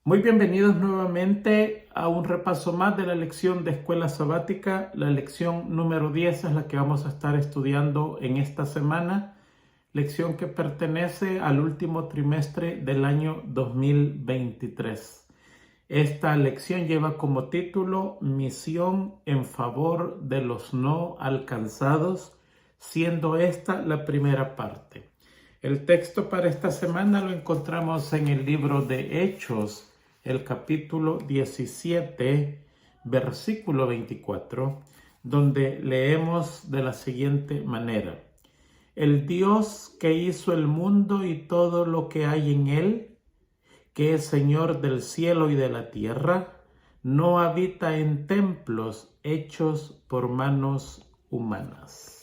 Muy bienvenidos nuevamente a un repaso más de la lección de escuela sabática. La lección número 10 es la que vamos a estar estudiando en esta semana, lección que pertenece al último trimestre del año 2023. Esta lección lleva como título Misión en favor de los no alcanzados, siendo esta la primera parte. El texto para esta semana lo encontramos en el libro de Hechos, el capítulo 17, versículo 24, donde leemos de la siguiente manera: El Dios que hizo el mundo y todo lo que hay en él, que es Señor del cielo y de la tierra, no habita en templos hechos por manos humanas.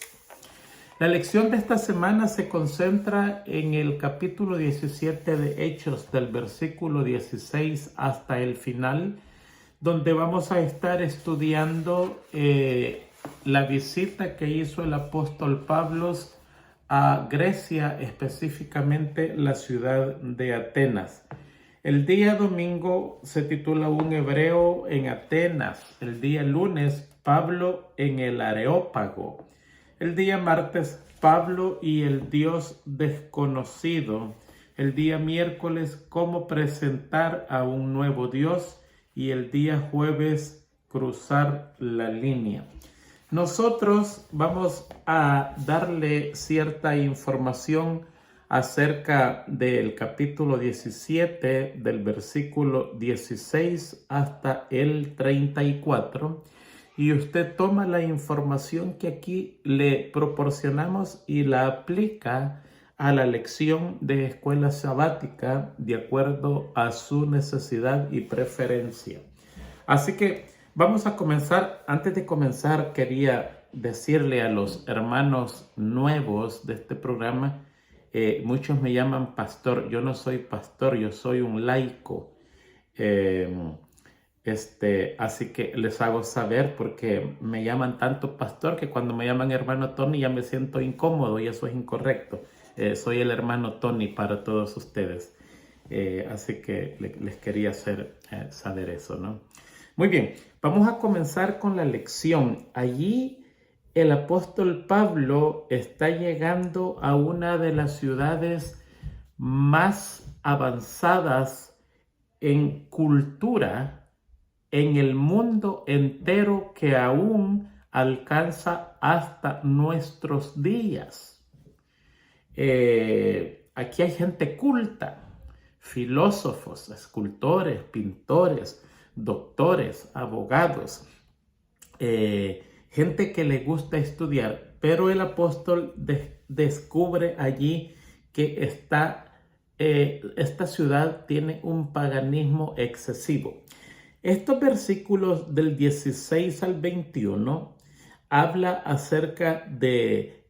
La lección de esta semana se concentra en el capítulo 17 de Hechos, del versículo 16 hasta el final, donde vamos a estar estudiando la visita que hizo el apóstol Pablo a Grecia, específicamente la ciudad de Atenas. El día domingo se titula Un hebreo en Atenas. El día lunes, Pablo en el Areópago. El día martes, Pablo y el Dios desconocido. El día miércoles, cómo presentar a un nuevo Dios. Y el día jueves, cruzar la línea. Nosotros vamos a darle cierta información acerca del capítulo 17, del versículo 16 hasta el 34. Y usted toma la información que aquí le proporcionamos y la aplica a la lección de escuela sabática de acuerdo a su necesidad y preferencia. Así que vamos a comenzar. Antes de comenzar, quería decirle a los hermanos nuevos de este programa, muchos me llaman pastor. Yo no soy pastor, yo soy un laico. Así que les hago saber porque me llaman tanto pastor que cuando me llaman hermano Tony ya me siento incómodo y eso es incorrecto. Soy el hermano Tony para todos ustedes. Así que les quería hacer saber eso, ¿no? Muy bien, vamos a comenzar con la lección. Allí el apóstol Pablo está llegando a una de las ciudades más avanzadas en cultura en el mundo entero, que aún alcanza hasta nuestros días. Aquí hay gente culta, filósofos, escultores, pintores, doctores, abogados, gente que le gusta estudiar, pero el apóstol descubre allí que esta ciudad tiene un paganismo excesivo. Estos versículos del 16 al 21 habla acerca de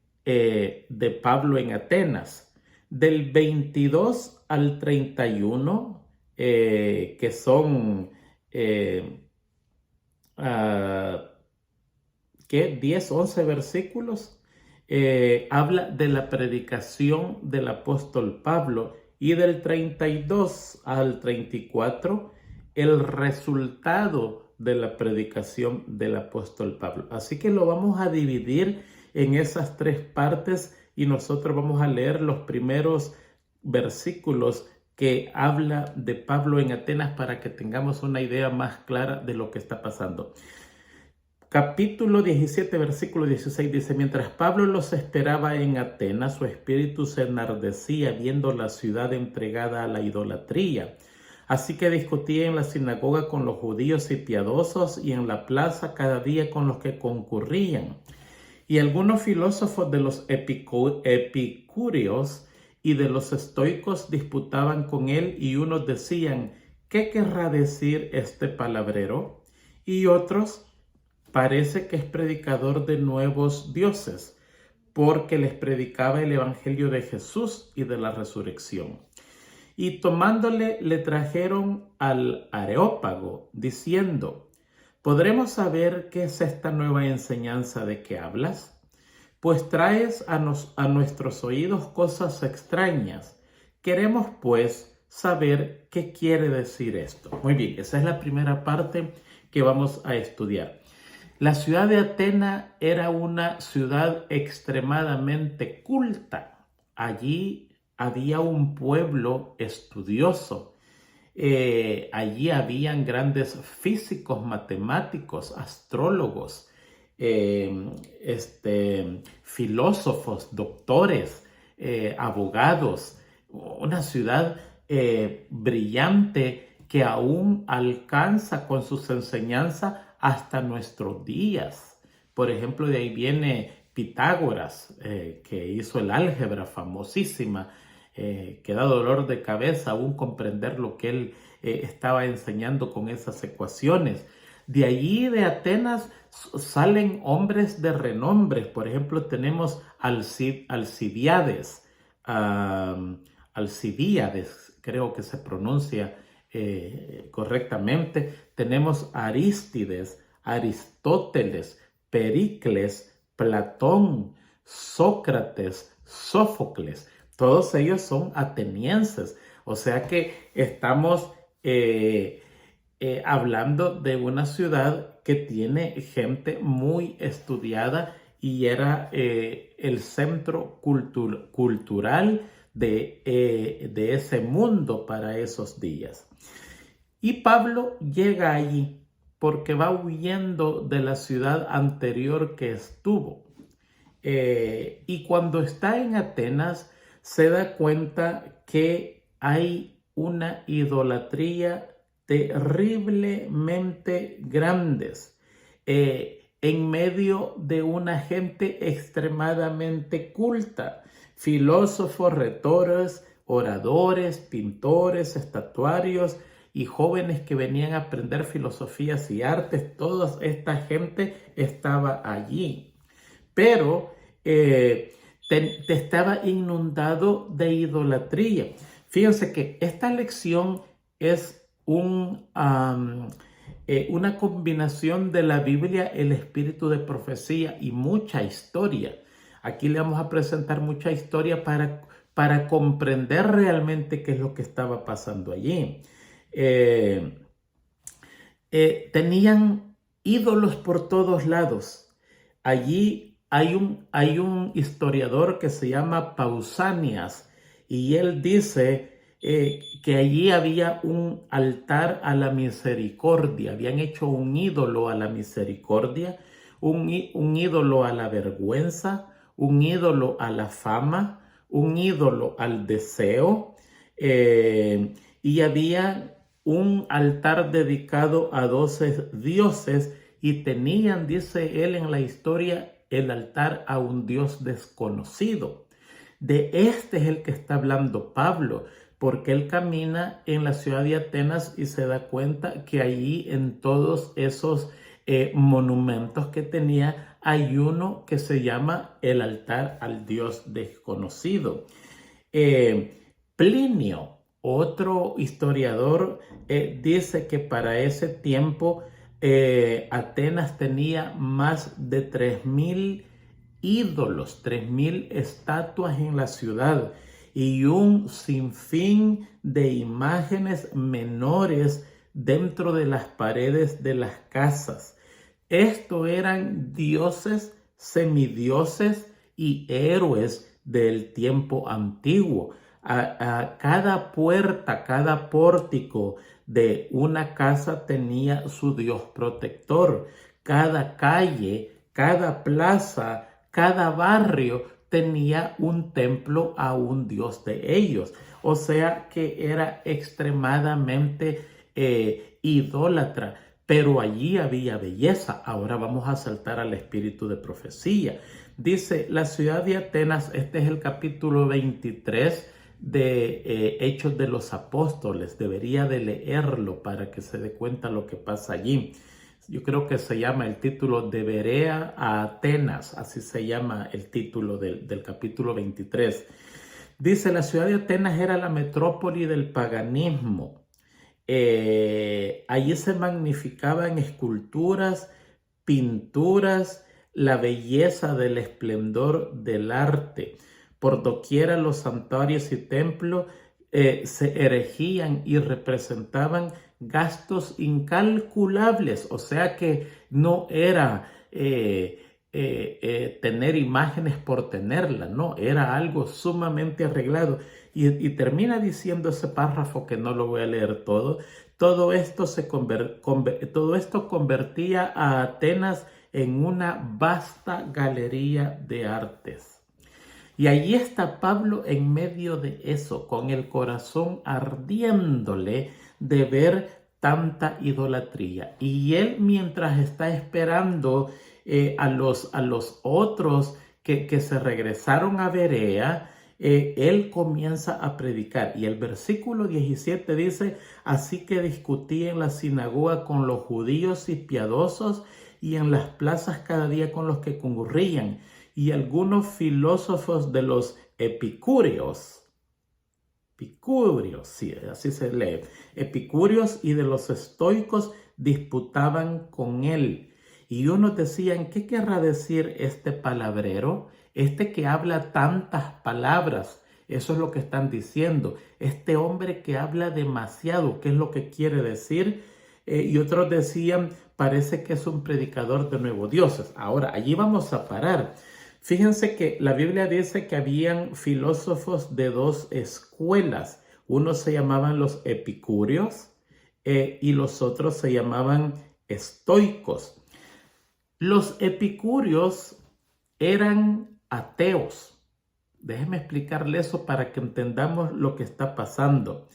Pablo en Atenas. Del 22 al 31, que son 10, 11 versículos, habla de la predicación del apóstol Pablo, y del 32 al 34, el resultado de la predicación del apóstol Pablo. Así que lo vamos a dividir en esas tres partes y nosotros vamos a leer los primeros versículos que habla de Pablo en Atenas para que tengamos una idea más clara de lo que está pasando. Capítulo 17, versículo 16 dice: Mientras Pablo los esperaba en Atenas, su espíritu se enardecía viendo la ciudad entregada a la idolatría. Así que discutía en la sinagoga con los judíos y piadosos, y en la plaza cada día con los que concurrían. Y algunos filósofos de los epicúreos y de los estoicos disputaban con él, y unos decían: ¿qué querrá decir este palabrero? Y otros: parece que es predicador de nuevos dioses, porque les predicaba el evangelio de Jesús y de la resurrección. Y tomándole, le trajeron al Areópago, diciendo: ¿podremos saber qué es esta nueva enseñanza de que hablas? Pues traes a nuestros oídos cosas extrañas. Queremos, pues, saber qué quiere decir esto. Muy bien, esa es la primera parte que vamos a estudiar. La ciudad de Atenas era una ciudad extremadamente culta. Allí había un pueblo estudioso. Allí habían grandes físicos, matemáticos, astrólogos, filósofos, doctores, abogados. Una ciudad brillante que aún alcanza con sus enseñanzas hasta nuestros días. Por ejemplo, de ahí viene Pitágoras, que hizo el álgebra famosísima, que da dolor de cabeza aún comprender lo que él estaba enseñando con esas ecuaciones. De allí de Atenas salen hombres de renombre. Por ejemplo, tenemos Alcibiades, Alcibíades, creo que se pronuncia correctamente. Tenemos Arístides, Aristóteles, Pericles, Platón, Sócrates, Sófocles. Todos ellos son atenienses. O sea que estamos hablando de una ciudad que tiene gente muy estudiada y era el centro cultural de ese mundo para esos días. Y Pablo llega allí porque va huyendo de la ciudad anterior que estuvo. Y cuando está en Atenas se da cuenta que hay una idolatría terriblemente grandes en medio de una gente extremadamente culta, filósofos, retores, oradores, pintores, estatuarios y jóvenes que venían a aprender filosofías y artes. Toda esta gente estaba allí, pero estaba inundado de idolatría. Fíjense que esta lección es una combinación de la Biblia, el espíritu de profecía y mucha historia. Aquí le vamos a presentar mucha historia para comprender realmente qué es lo que estaba pasando allí. Tenían ídolos por todos lados. Allí hay un historiador que se llama Pausanias y él dice que allí había un altar a la misericordia. Habían hecho un ídolo a la misericordia, un ídolo a la vergüenza, un ídolo a la fama, un ídolo al deseo, y había un altar dedicado a 12 dioses y tenían, dice él en la historia, el altar a un dios desconocido. De este es el que está hablando Pablo, porque él camina en la ciudad de Atenas y se da cuenta que allí en todos esos monumentos que tenía hay uno que se llama el altar al dios desconocido. Plinio, otro historiador, dice que para ese tiempo Atenas tenía más de 3,000 ídolos, 3,000 estatuas en la ciudad y un sinfín de imágenes menores dentro de las paredes de las casas. Esto eran dioses, semidioses y héroes del tiempo antiguo. A cada puerta, cada pórtico de una casa tenía su dios protector. Cada calle, cada plaza, cada barrio tenía un templo a un dios de ellos. O sea que era extremadamente idólatra. Pero allí había belleza. Ahora vamos a saltar al espíritu de profecía. Dice, la ciudad de Atenas, este es el capítulo 23 de Hechos de los Apóstoles. Debería de leerlo para que se dé cuenta lo que pasa allí. Yo creo que se llama el título de Berea a Atenas. Así se llama el título del capítulo 23. Dice, la ciudad de Atenas era la metrópoli del paganismo. Allí se magnificaban esculturas, pinturas, la belleza del esplendor del arte. Por doquiera los santuarios y templos se erigían y representaban gastos incalculables, o sea que no era tener imágenes por tenerlas, no, era algo sumamente arreglado. Y termina diciendo ese párrafo que no lo voy a leer todo. Todo esto convertía a Atenas en una vasta galería de artes. Y allí está Pablo en medio de eso, con el corazón ardiéndole de ver tanta idolatría. Y él, mientras está esperando a los otros que se regresaron a Berea, él comienza a predicar. Y el versículo 17 dice: así que discutí en la sinagoga con los judíos y piadosos, y en las plazas cada día con los que concurrían, y algunos filósofos de los epicúreos, sí, así se lee, epicúreos y de los estoicos disputaban con él. Y unos decían: ¿qué querrá decir este palabrero? Este que habla tantas palabras. Eso es lo que están diciendo. Este hombre que habla demasiado, ¿qué es lo que quiere decir? Y otros decían: parece que es un predicador de nuevos dioses. Ahora, allí vamos a parar. Fíjense que la Biblia dice que habían filósofos de dos escuelas. Unos se llamaban los epicúreos y los otros se llamaban estoicos. Los epicúreos eran ateos. Déjenme explicarle eso para que entendamos lo que está pasando.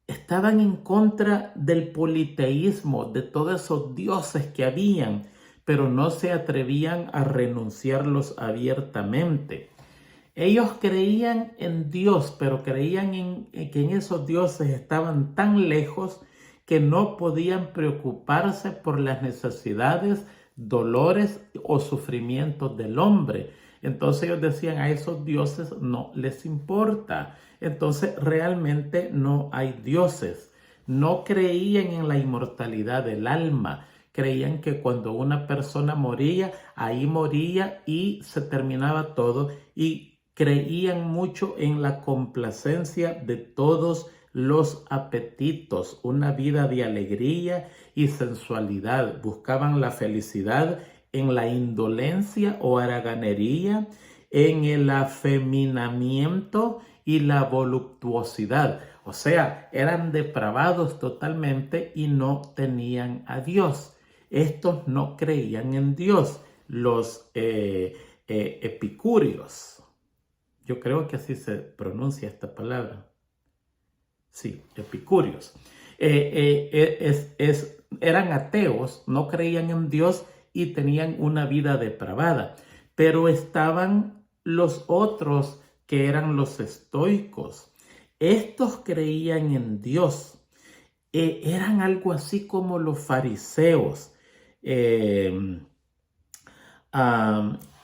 Estaban en contra del politeísmo, de todos esos dioses que habían, pero no se atrevían a renunciarlos abiertamente. Ellos creían en Dios, pero creían que en esos dioses estaban tan lejos que no podían preocuparse por las necesidades, dolores o sufrimientos del hombre. Entonces ellos decían: a esos dioses no les importa. Entonces realmente no hay dioses. No creían en la inmortalidad del alma. Creían que cuando una persona moría, ahí moría y se terminaba todo. Y creían mucho en la complacencia de todos los apetitos, una vida de alegría y sensualidad. Buscaban la felicidad en la indolencia o haraganería, en el afeminamiento y la voluptuosidad. O sea, eran depravados totalmente y no tenían a Dios. Estos no creían en Dios, los epicúreos. Yo creo que así se pronuncia esta palabra. Sí, epicúreos. Eran ateos, no creían en Dios y tenían una vida depravada. Pero estaban los otros que eran los estoicos. Estos creían en Dios. Eran algo así como los fariseos.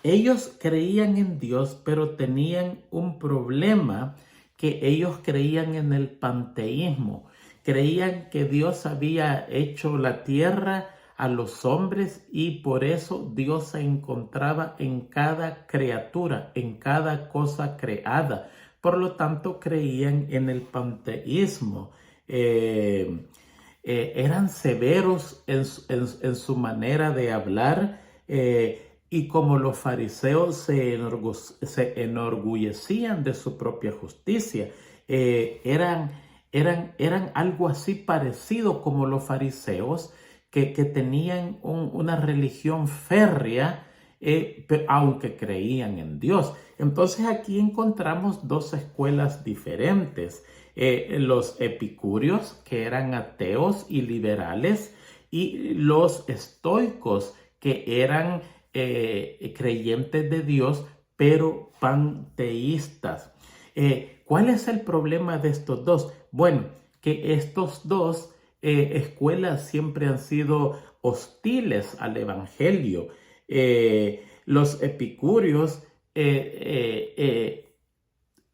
Ellos creían en Dios, pero tenían un problema, que ellos creían en el panteísmo. Creían que Dios había hecho la tierra, a los hombres, y por eso Dios se encontraba en cada criatura, en cada cosa creada. Por lo tanto, creían en el panteísmo. Eran severos en su manera de hablar, y como los fariseos se enorgullecían de su propia justicia, eran algo así parecido como los fariseos, que tenían una religión férrea, aunque creían en Dios. Entonces aquí encontramos dos escuelas diferentes. Los epicúreos, que eran ateos y liberales, y los estoicos, que eran creyentes de Dios, pero panteístas. ¿Cuál es el problema de estos dos? Bueno, que estos dos escuelas siempre han sido hostiles al evangelio. Los epicúreos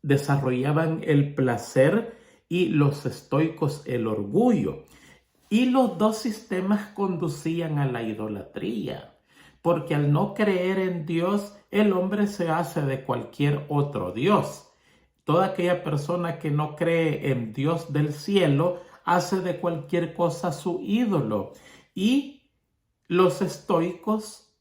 desarrollaban el placer y los estoicos el orgullo. Y los dos sistemas conducían a la idolatría, porque al no creer en Dios, el hombre se hace de cualquier otro dios. Toda aquella persona que no cree en Dios del cielo hace de cualquier cosa su ídolo. Y los estoicos,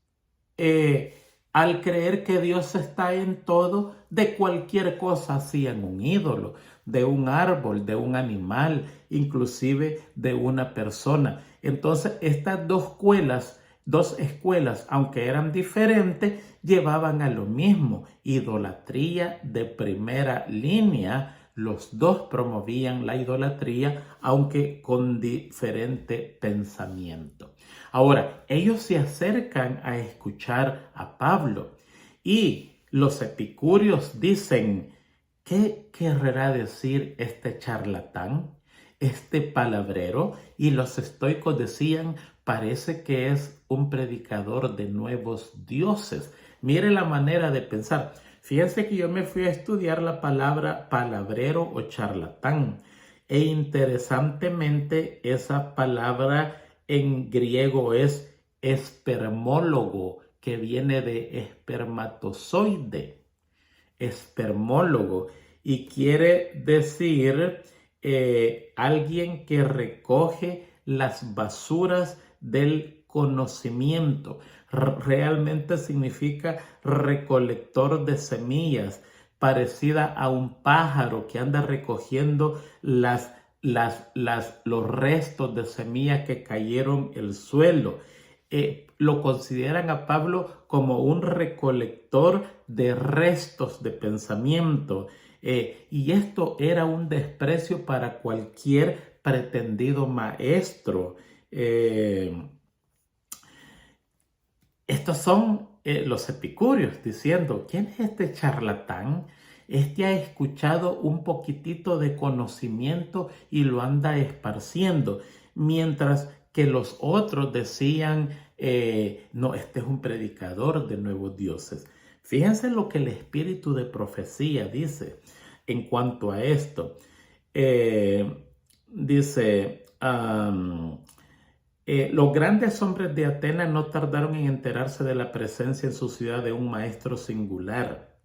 al creer que Dios está en todo, de cualquier cosa hacían un ídolo, de un árbol, de un animal, inclusive de una persona. Entonces, estas dos escuelas, aunque eran diferentes, llevaban a lo mismo, idolatría de primera línea. Los dos promovían la idolatría, aunque con diferente pensamiento. Ahora, ellos se acercan a escuchar a Pablo y los epicúreos dicen: ¿qué querrá decir este charlatán, este palabrero? Y los estoicos decían: parece que es un predicador de nuevos dioses. Mire la manera de pensar. Fíjense que yo me fui a estudiar la palabra palabrero o charlatán. E interesantemente, esa palabra en griego es espermólogo, que viene de espermatozoide. Espermólogo, y quiere decir alguien que recoge las basuras del conocimiento. Realmente significa recolector de semillas, parecida a un pájaro que anda recogiendo los restos de semillas que cayeron en el suelo. Lo consideran a Pablo como un recolector de restos de pensamiento. Y esto era un desprecio para cualquier pretendido maestro. Estos son los epicúreos diciendo: ¿quién es este charlatán? Este ha escuchado un poquitito de conocimiento y lo anda esparciendo. Mientras que los otros decían: no, este es un predicador de nuevos dioses. Fíjense lo que el espíritu de profecía dice en cuanto a esto. Dice... los grandes hombres de Atenas no tardaron en enterarse de la presencia en su ciudad de un maestro singular.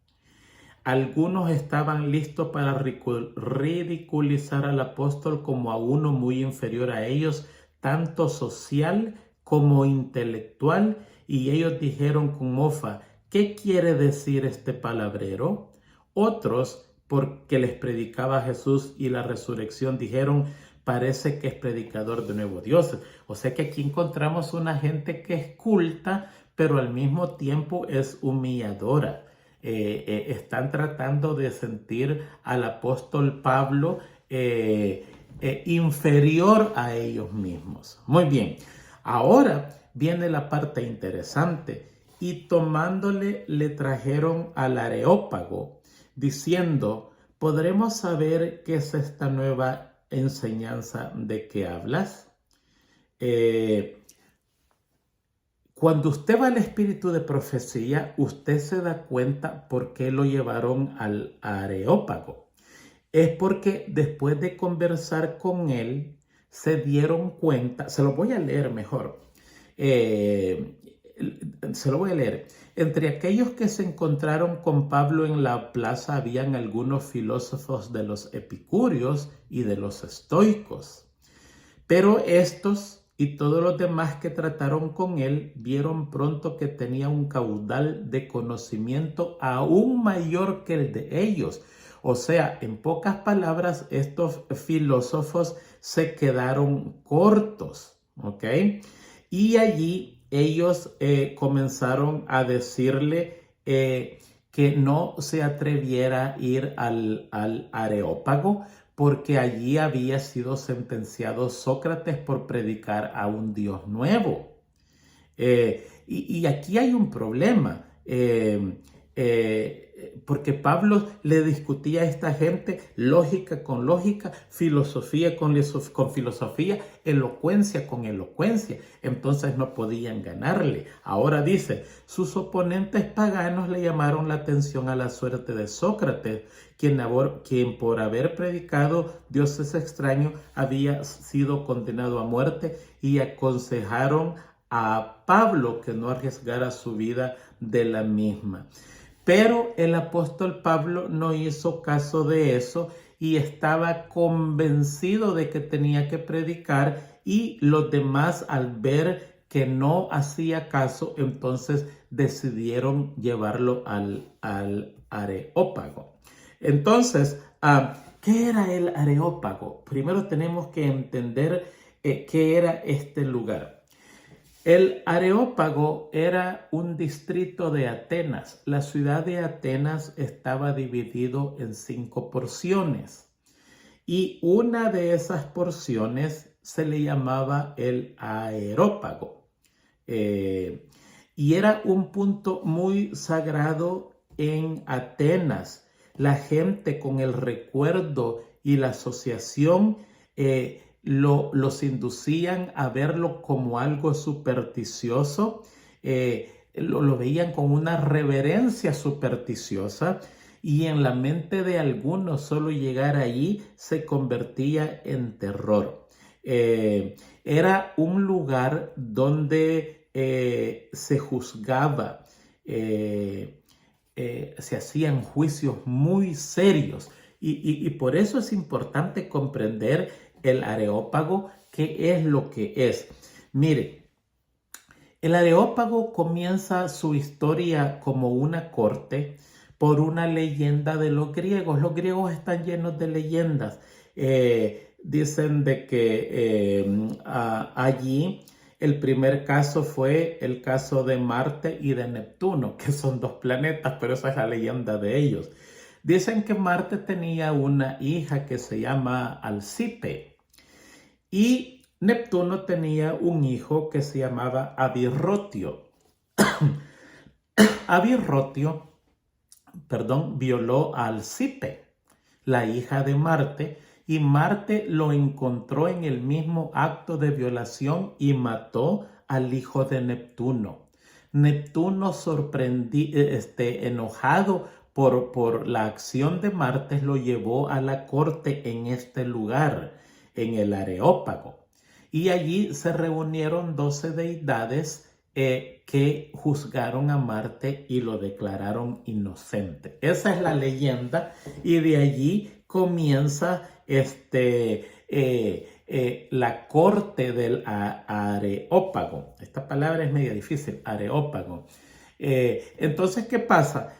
Algunos estaban listos para ridiculizar al apóstol como a uno muy inferior a ellos, tanto social como intelectual, y ellos dijeron con mofa: ¿qué quiere decir este palabrero? Otros, porque les predicaba Jesús y la resurrección, dijeron: parece que es predicador de nuevos dioses. O sea que aquí encontramos una gente que es culta, pero al mismo tiempo es humilladora. Están tratando de sentir al apóstol Pablo inferior a ellos mismos. Muy bien, ahora viene la parte interesante. Y tomándole, le trajeron al Areópago, diciendo: ¿podremos saber qué es esta nueva enseñanza de que hablas? Cuando usted va al espíritu de profecía, usted se da cuenta por qué lo llevaron al Areópago. Es porque después de conversar con él, se dieron cuenta. Se lo voy a leer mejor. Se lo voy a leer. Entre aquellos que se encontraron con Pablo en la plaza habían algunos filósofos de los epicúreos y de los estoicos. Pero estos y todos los demás que trataron con él vieron pronto que tenía un caudal de conocimiento aún mayor que el de ellos. O sea, en pocas palabras, estos filósofos se quedaron cortos, ¿ok? Y allí ellos comenzaron a decirle que no se atreviera a ir al Areópago, porque allí había sido sentenciado Sócrates por predicar a un Dios nuevo. Y aquí hay un problema, porque Pablo le discutía a esta gente lógica con lógica, filosofía con filosofía, elocuencia con elocuencia. Entonces no podían ganarle. Ahora dice: sus oponentes paganos le llamaron la atención a la suerte de Sócrates, quien por haber predicado dioses extraños había sido condenado a muerte, y aconsejaron a Pablo que no arriesgara su vida de la misma. Pero el apóstol Pablo no hizo caso de eso y estaba convencido de que tenía que predicar, y los demás, al ver que no hacía caso, entonces decidieron llevarlo al Areópago. Entonces, ¿qué era el Areópago? Primero tenemos que entender qué era este lugar. El Areópago era un distrito de Atenas. La ciudad de Atenas estaba dividido en 5 porciones y una de esas porciones se le llamaba el Areópago. Y era un punto muy sagrado en Atenas. La gente, con el recuerdo y la asociación, los inducían a verlo como algo supersticioso. Lo veían con una reverencia supersticiosa, y en la mente de algunos solo llegar allí se convertía en terror. Era un lugar donde se juzgaba, se hacían juicios muy serios, y por eso es importante comprender el Areópago, qué es lo que es. Mire, el Areópago comienza su historia como una corte por una leyenda de los griegos. Los griegos están llenos de leyendas. Dicen de que allí el primer caso fue el caso de Marte y de Neptuno, que son 2 planetas, pero esa es la leyenda de ellos. Dicen que Marte tenía una hija que se llama Alcipe, y Neptuno tenía un hijo que se llamaba Abirrotio. Abirrotio, violó a Alcipe, la hija de Marte, y Marte lo encontró en el mismo acto de violación y mató al hijo de Neptuno. Neptuno, enojado por la acción de Marte, lo llevó a la corte en este lugar, en el Areópago. Y allí se reunieron 12 deidades que juzgaron a Marte y lo declararon inocente. Esa es la leyenda, y de allí comienza la corte del Areópago. Esta palabra es medio difícil, Areópago. Entonces, ¿qué pasa?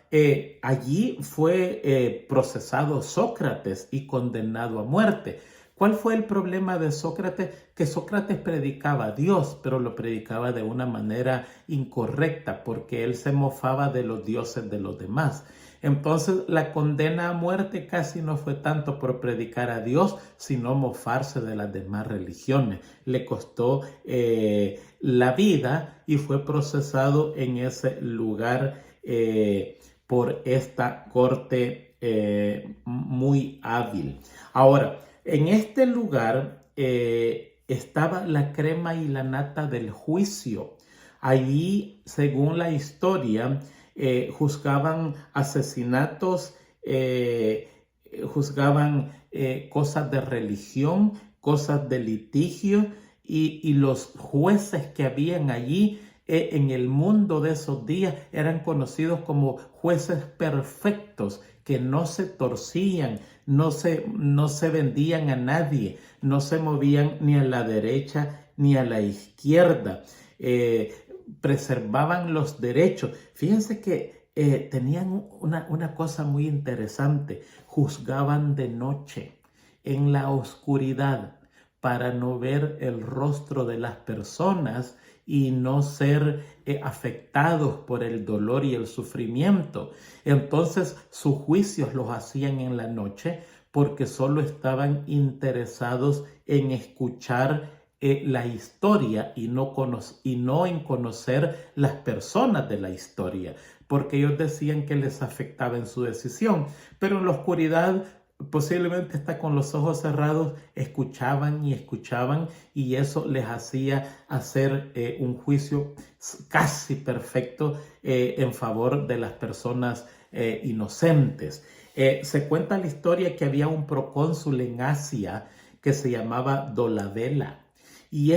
Allí fue procesado Sócrates y condenado a muerte. ¿Cuál fue el problema de Sócrates? Que Sócrates predicaba a Dios, pero lo predicaba de una manera incorrecta, porque él se mofaba de los dioses de los demás. Entonces, la condena a muerte casi no fue tanto por predicar a Dios, sino mofarse de las demás religiones. Le costó la vida y fue procesado en ese lugar por esta corte muy hábil. Ahora, en este lugar estaba la crema y la nata del juicio. Allí, según la historia, juzgaban asesinatos, juzgaban cosas de religión, cosas de litigio, y los jueces que habían allí en el mundo de esos días eran conocidos como jueces perfectos, que no se torcían, no se vendían a nadie, no se movían ni a la derecha ni a la izquierda. Preservaban los derechos. Fíjense que tenían una cosa muy interesante. Juzgaban de noche, en la oscuridad, para no ver el rostro de las personas y no ser afectados por el dolor y el sufrimiento. Entonces sus juicios los hacían en la noche, porque solo estaban interesados en escuchar la historia y no en conocer las personas de la historia, porque ellos decían que les afectaba en su decisión. Pero en la oscuridad, posiblemente está con los ojos cerrados, escuchaban y escuchaban, y eso les hacía hacer un juicio casi perfecto en favor de las personas inocentes. Se cuenta la historia que había un procónsul en Asia que se llamaba Dolabela, y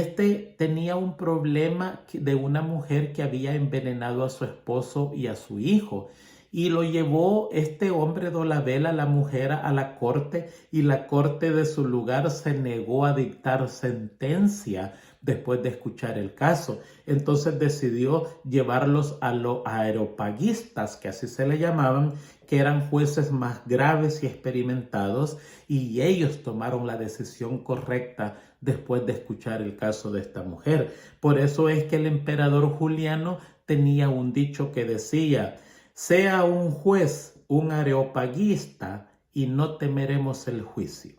tenía un problema de una mujer que había envenenado a su esposo y a su hijo. y lo llevó este hombre Dolabella, la mujer, a la corte, y la corte de su lugar se negó a dictar sentencia después de escuchar el caso. Entonces decidió llevarlos a los areopagistas, que así se le llamaban, que eran jueces más graves y experimentados, y ellos tomaron la decisión correcta después de escuchar el caso de esta mujer. Por eso es que el emperador Juliano tenía un dicho que decía: sea un juez un areopagista y no temeremos el juicio.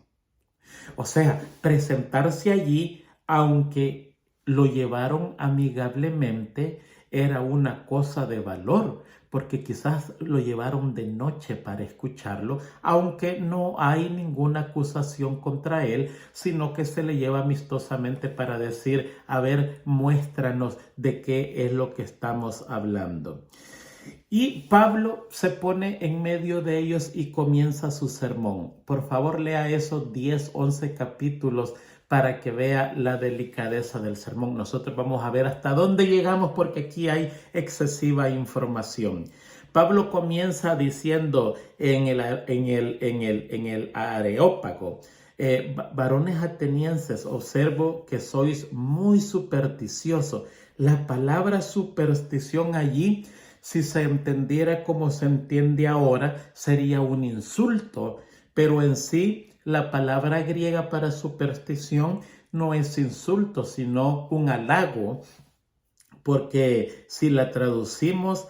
O sea, presentarse allí, aunque lo llevaron amigablemente, era una cosa de valor, porque quizás lo llevaron de noche para escucharlo, aunque no hay ninguna acusación contra él, sino que se le lleva amistosamente para decir: a ver, muéstranos de qué es lo que estamos hablando. Y Pablo se pone en medio de ellos y comienza su sermón. Por favor, lea esos 10, 11 capítulos para que vea la delicadeza del sermón. Nosotros vamos a ver hasta dónde llegamos, porque aquí hay excesiva información. Pablo comienza diciendo en el Areópago: varones atenienses, observo que sois muy supersticiosos. La palabra superstición allí, si se entendiera como se entiende ahora, sería un insulto, pero en sí la palabra griega para superstición no es insulto, sino un halago, porque si la traducimos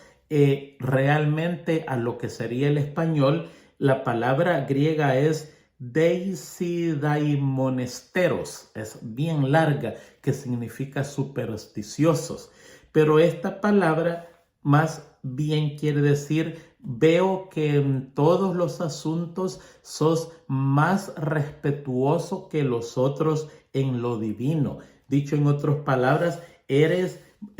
realmente a lo que sería el español, la palabra griega es deisidaimonesteros, es bien larga, que significa supersticiosos, pero esta palabra más bien quiere decir: veo que en todos los asuntos sos más respetuoso que los otros en lo divino. Dicho en otras palabras,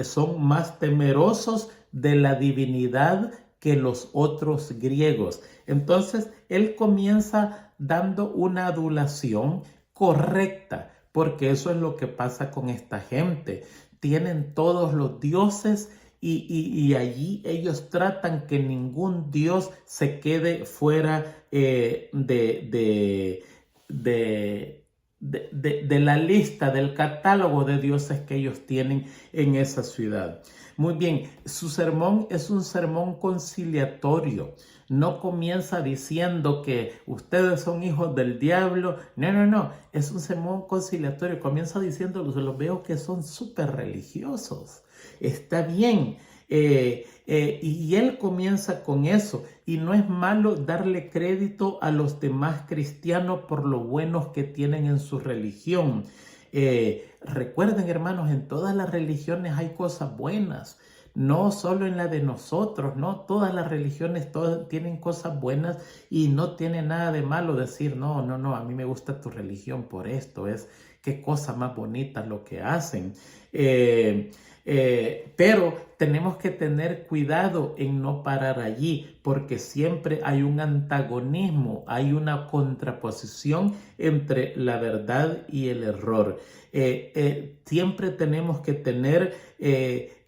son más temerosos de la divinidad que los otros griegos. Entonces, él comienza dando una adulación correcta, porque eso es lo que pasa con esta gente. Tienen todos los dioses y allí ellos tratan que ningún dios se quede fuera de la lista, del catálogo de dioses que ellos tienen en esa ciudad. Muy bien, su sermón es un sermón conciliatorio. No comienza diciendo que ustedes son hijos del diablo. No. Es un sermón conciliatorio. Comienza diciendo: los veo que son súper religiosos. Está bien. Y él comienza con eso. Y no es malo darle crédito a los demás cristianos por lo buenos que tienen en su religión. Recuerden, hermanos, en todas las religiones hay cosas buenas, no solo en la de nosotros, ¿no? Todas las religiones todas tienen cosas buenas, y no tiene nada de malo decir: no, a mí me gusta tu religión por esto, qué cosa más bonita lo que hacen. Pero tenemos que tener cuidado en no parar allí, porque siempre hay un antagonismo, hay una contraposición entre la verdad y el error. Siempre tenemos que tener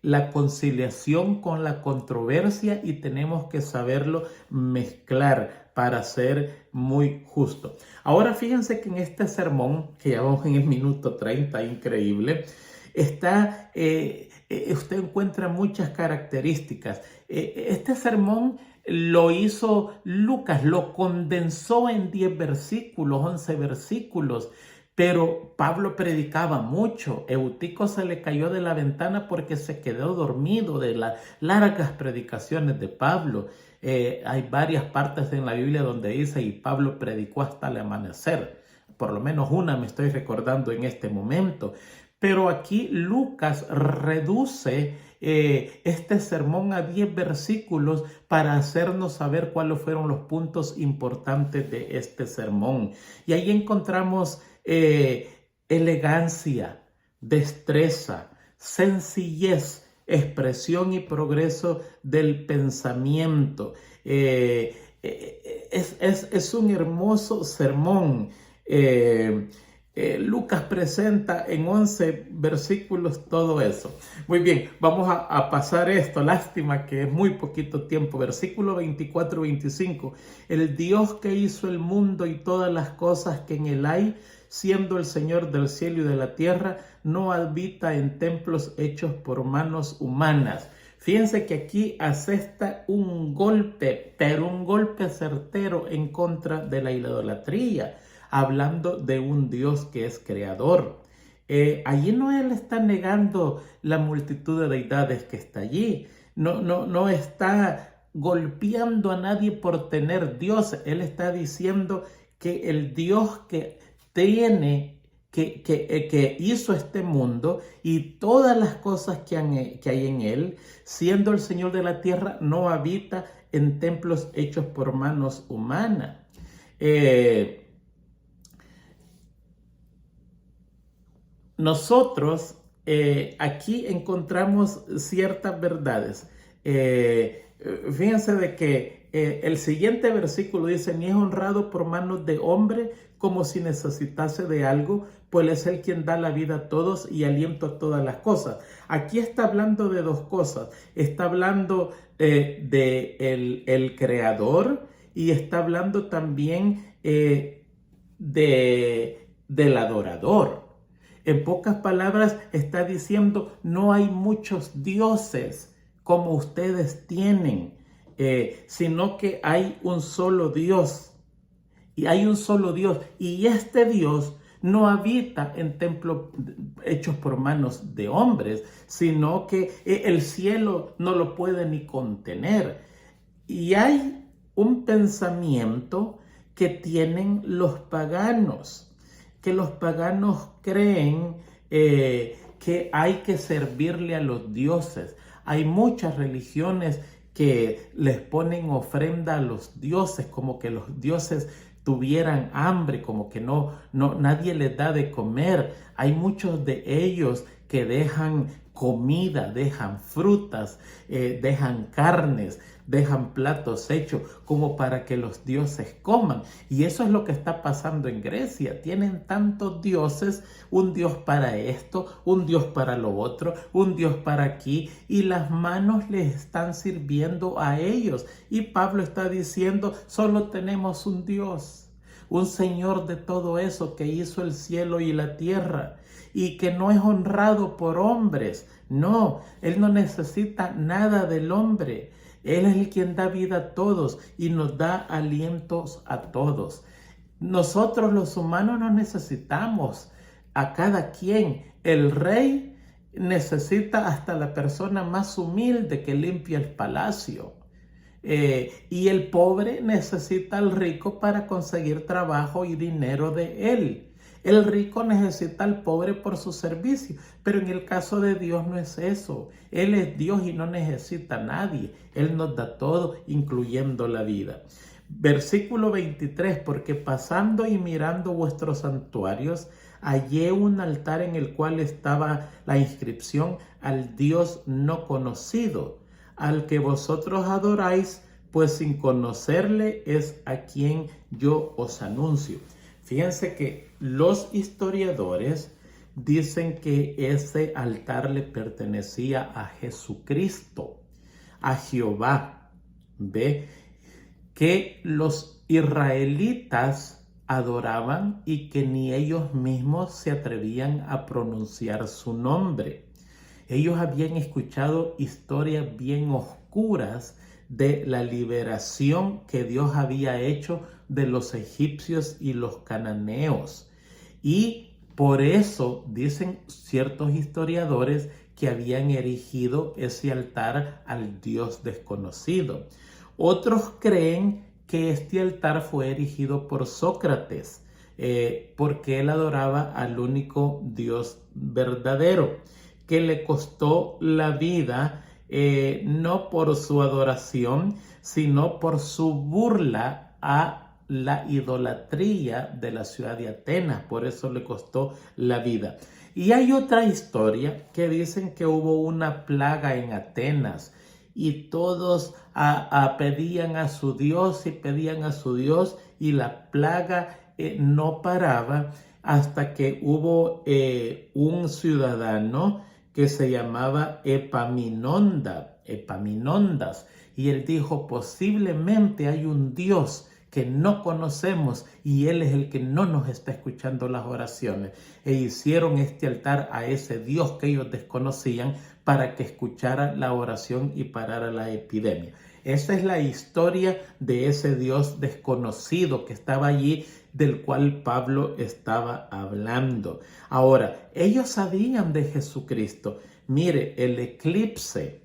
la conciliación con la controversia, y tenemos que saberlo mezclar para ser muy justo. Ahora fíjense que en este sermón, que ya vamos en el minuto 30, increíble, usted encuentra muchas características. Este sermón lo hizo Lucas, lo condensó en 10 versículos, 11 versículos, pero Pablo predicaba mucho. Eutico se le cayó de la ventana porque se quedó dormido de las largas predicaciones de Pablo. Hay varias partes en la Biblia donde dice: y Pablo predicó hasta el amanecer. Por lo menos una me estoy recordando en este momento. Pero aquí Lucas reduce este sermón a 10 versículos para hacernos saber cuáles fueron los puntos importantes de este sermón. Y ahí encontramos elegancia, destreza, sencillez, expresión y progreso del pensamiento. Es un hermoso sermón. Lucas presenta en 11 versículos todo eso. Muy bien, vamos a pasar esto. Lástima que es muy poquito tiempo. Versículo 24 y 25. El Dios que hizo el mundo y todas las cosas que en él hay, siendo el Señor del cielo y de la tierra, no habita en templos hechos por manos humanas. Fíjense que aquí asesta un golpe, pero un golpe certero en contra de la idolatría, hablando de un Dios que es creador. Allí no él está negando la multitud de deidades que está allí. No está golpeando a nadie por tener Dios. Él está diciendo que el Dios que tiene, que hizo este mundo y todas las cosas que hay en él, siendo el Señor de la tierra, no habita en templos hechos por manos humanas. Nosotros aquí encontramos ciertas verdades. Fíjense de que el siguiente versículo dice: ni es honrado por manos de hombre como si necesitase de algo, pues es el quien da la vida a todos y aliento a todas las cosas. Aquí está hablando de dos cosas. Está hablando de el creador y está hablando también del adorador. En pocas palabras, está diciendo: no hay muchos dioses como ustedes tienen, sino que hay un solo Dios. Y hay un solo Dios. Y este Dios no habita en templos hechos por manos de hombres, sino que el cielo no lo puede ni contener. Y hay un pensamiento que tienen los paganos, que los paganos creen que hay que servirle a los dioses. Hay muchas religiones que les ponen ofrenda a los dioses, como que los dioses tuvieran hambre, como que nadie les da de comer. Hay muchos de ellos que dejan comida, dejan frutas, dejan carnes, dejan platos hechos como para que los dioses coman. Y eso es lo que está pasando en Grecia. Tienen tantos dioses, un dios para esto, un dios para lo otro, un dios para aquí, y las manos les están sirviendo a ellos. Y Pablo está diciendo: solo tenemos un Dios, un Señor de todo eso, que hizo el cielo y la tierra, y que no es honrado por hombres. No, Él no necesita nada del hombre. Él es el quien da vida a todos y nos da alientos a todos. Nosotros los humanos no necesitamos a cada quien. El rey necesita hasta la persona más humilde que limpia el palacio. Y el pobre necesita al rico para conseguir trabajo y dinero de él. El rico necesita al pobre por su servicio, pero en el caso de Dios no es eso. Él es Dios y no necesita a nadie. Él nos da todo, incluyendo la vida. Versículo 23, porque pasando y mirando vuestros santuarios, hallé un altar en el cual estaba la inscripción: al Dios no conocido, al que vosotros adoráis, pues sin conocerle es a quien yo os anuncio. Fíjense que los historiadores dicen que ese altar le pertenecía a Jesucristo, a Jehová. ¿Ve? Que los israelitas adoraban y que ni ellos mismos se atrevían a pronunciar su nombre. Ellos habían escuchado historias bien oscuras de la liberación que Dios había hecho de los egipcios y los cananeos. Y por eso dicen ciertos historiadores que habían erigido ese altar al Dios desconocido. Otros creen que este altar fue erigido por Sócrates, porque él adoraba al único Dios verdadero, que le costó la vida, no por su adoración, sino por su burla a la idolatría de la ciudad de Atenas. Por eso le costó la vida. Y hay otra historia que dicen que hubo una plaga en Atenas y todos pedían a su Dios y pedían a su Dios, y la plaga no paraba, hasta que hubo un ciudadano que se llamaba Epaminondas, y él dijo, posiblemente hay un Dios que no conocemos y Él es el que no nos está escuchando las oraciones. E hicieron este altar a ese Dios que ellos desconocían para que escuchara la oración y parara la epidemia. Esa es la historia de ese Dios desconocido que estaba allí, del cual Pablo estaba hablando. Ahora, ellos sabían de Jesucristo. Mire, el eclipse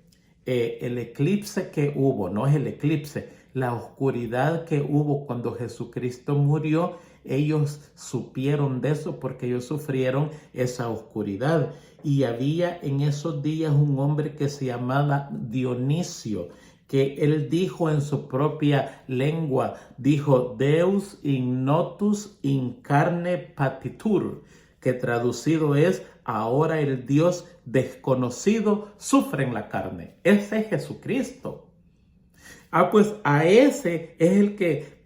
que hubo, no es el eclipse, la oscuridad que hubo cuando Jesucristo murió, ellos supieron de eso porque ellos sufrieron esa oscuridad. Y había en esos días un hombre que se llamaba Dionisio, que él dijo en su propia lengua, dijo Deus ignotus in carne patitur, que traducido es, ahora el Dios desconocido sufre en la carne. Ese es Jesucristo. Pues a ese es el que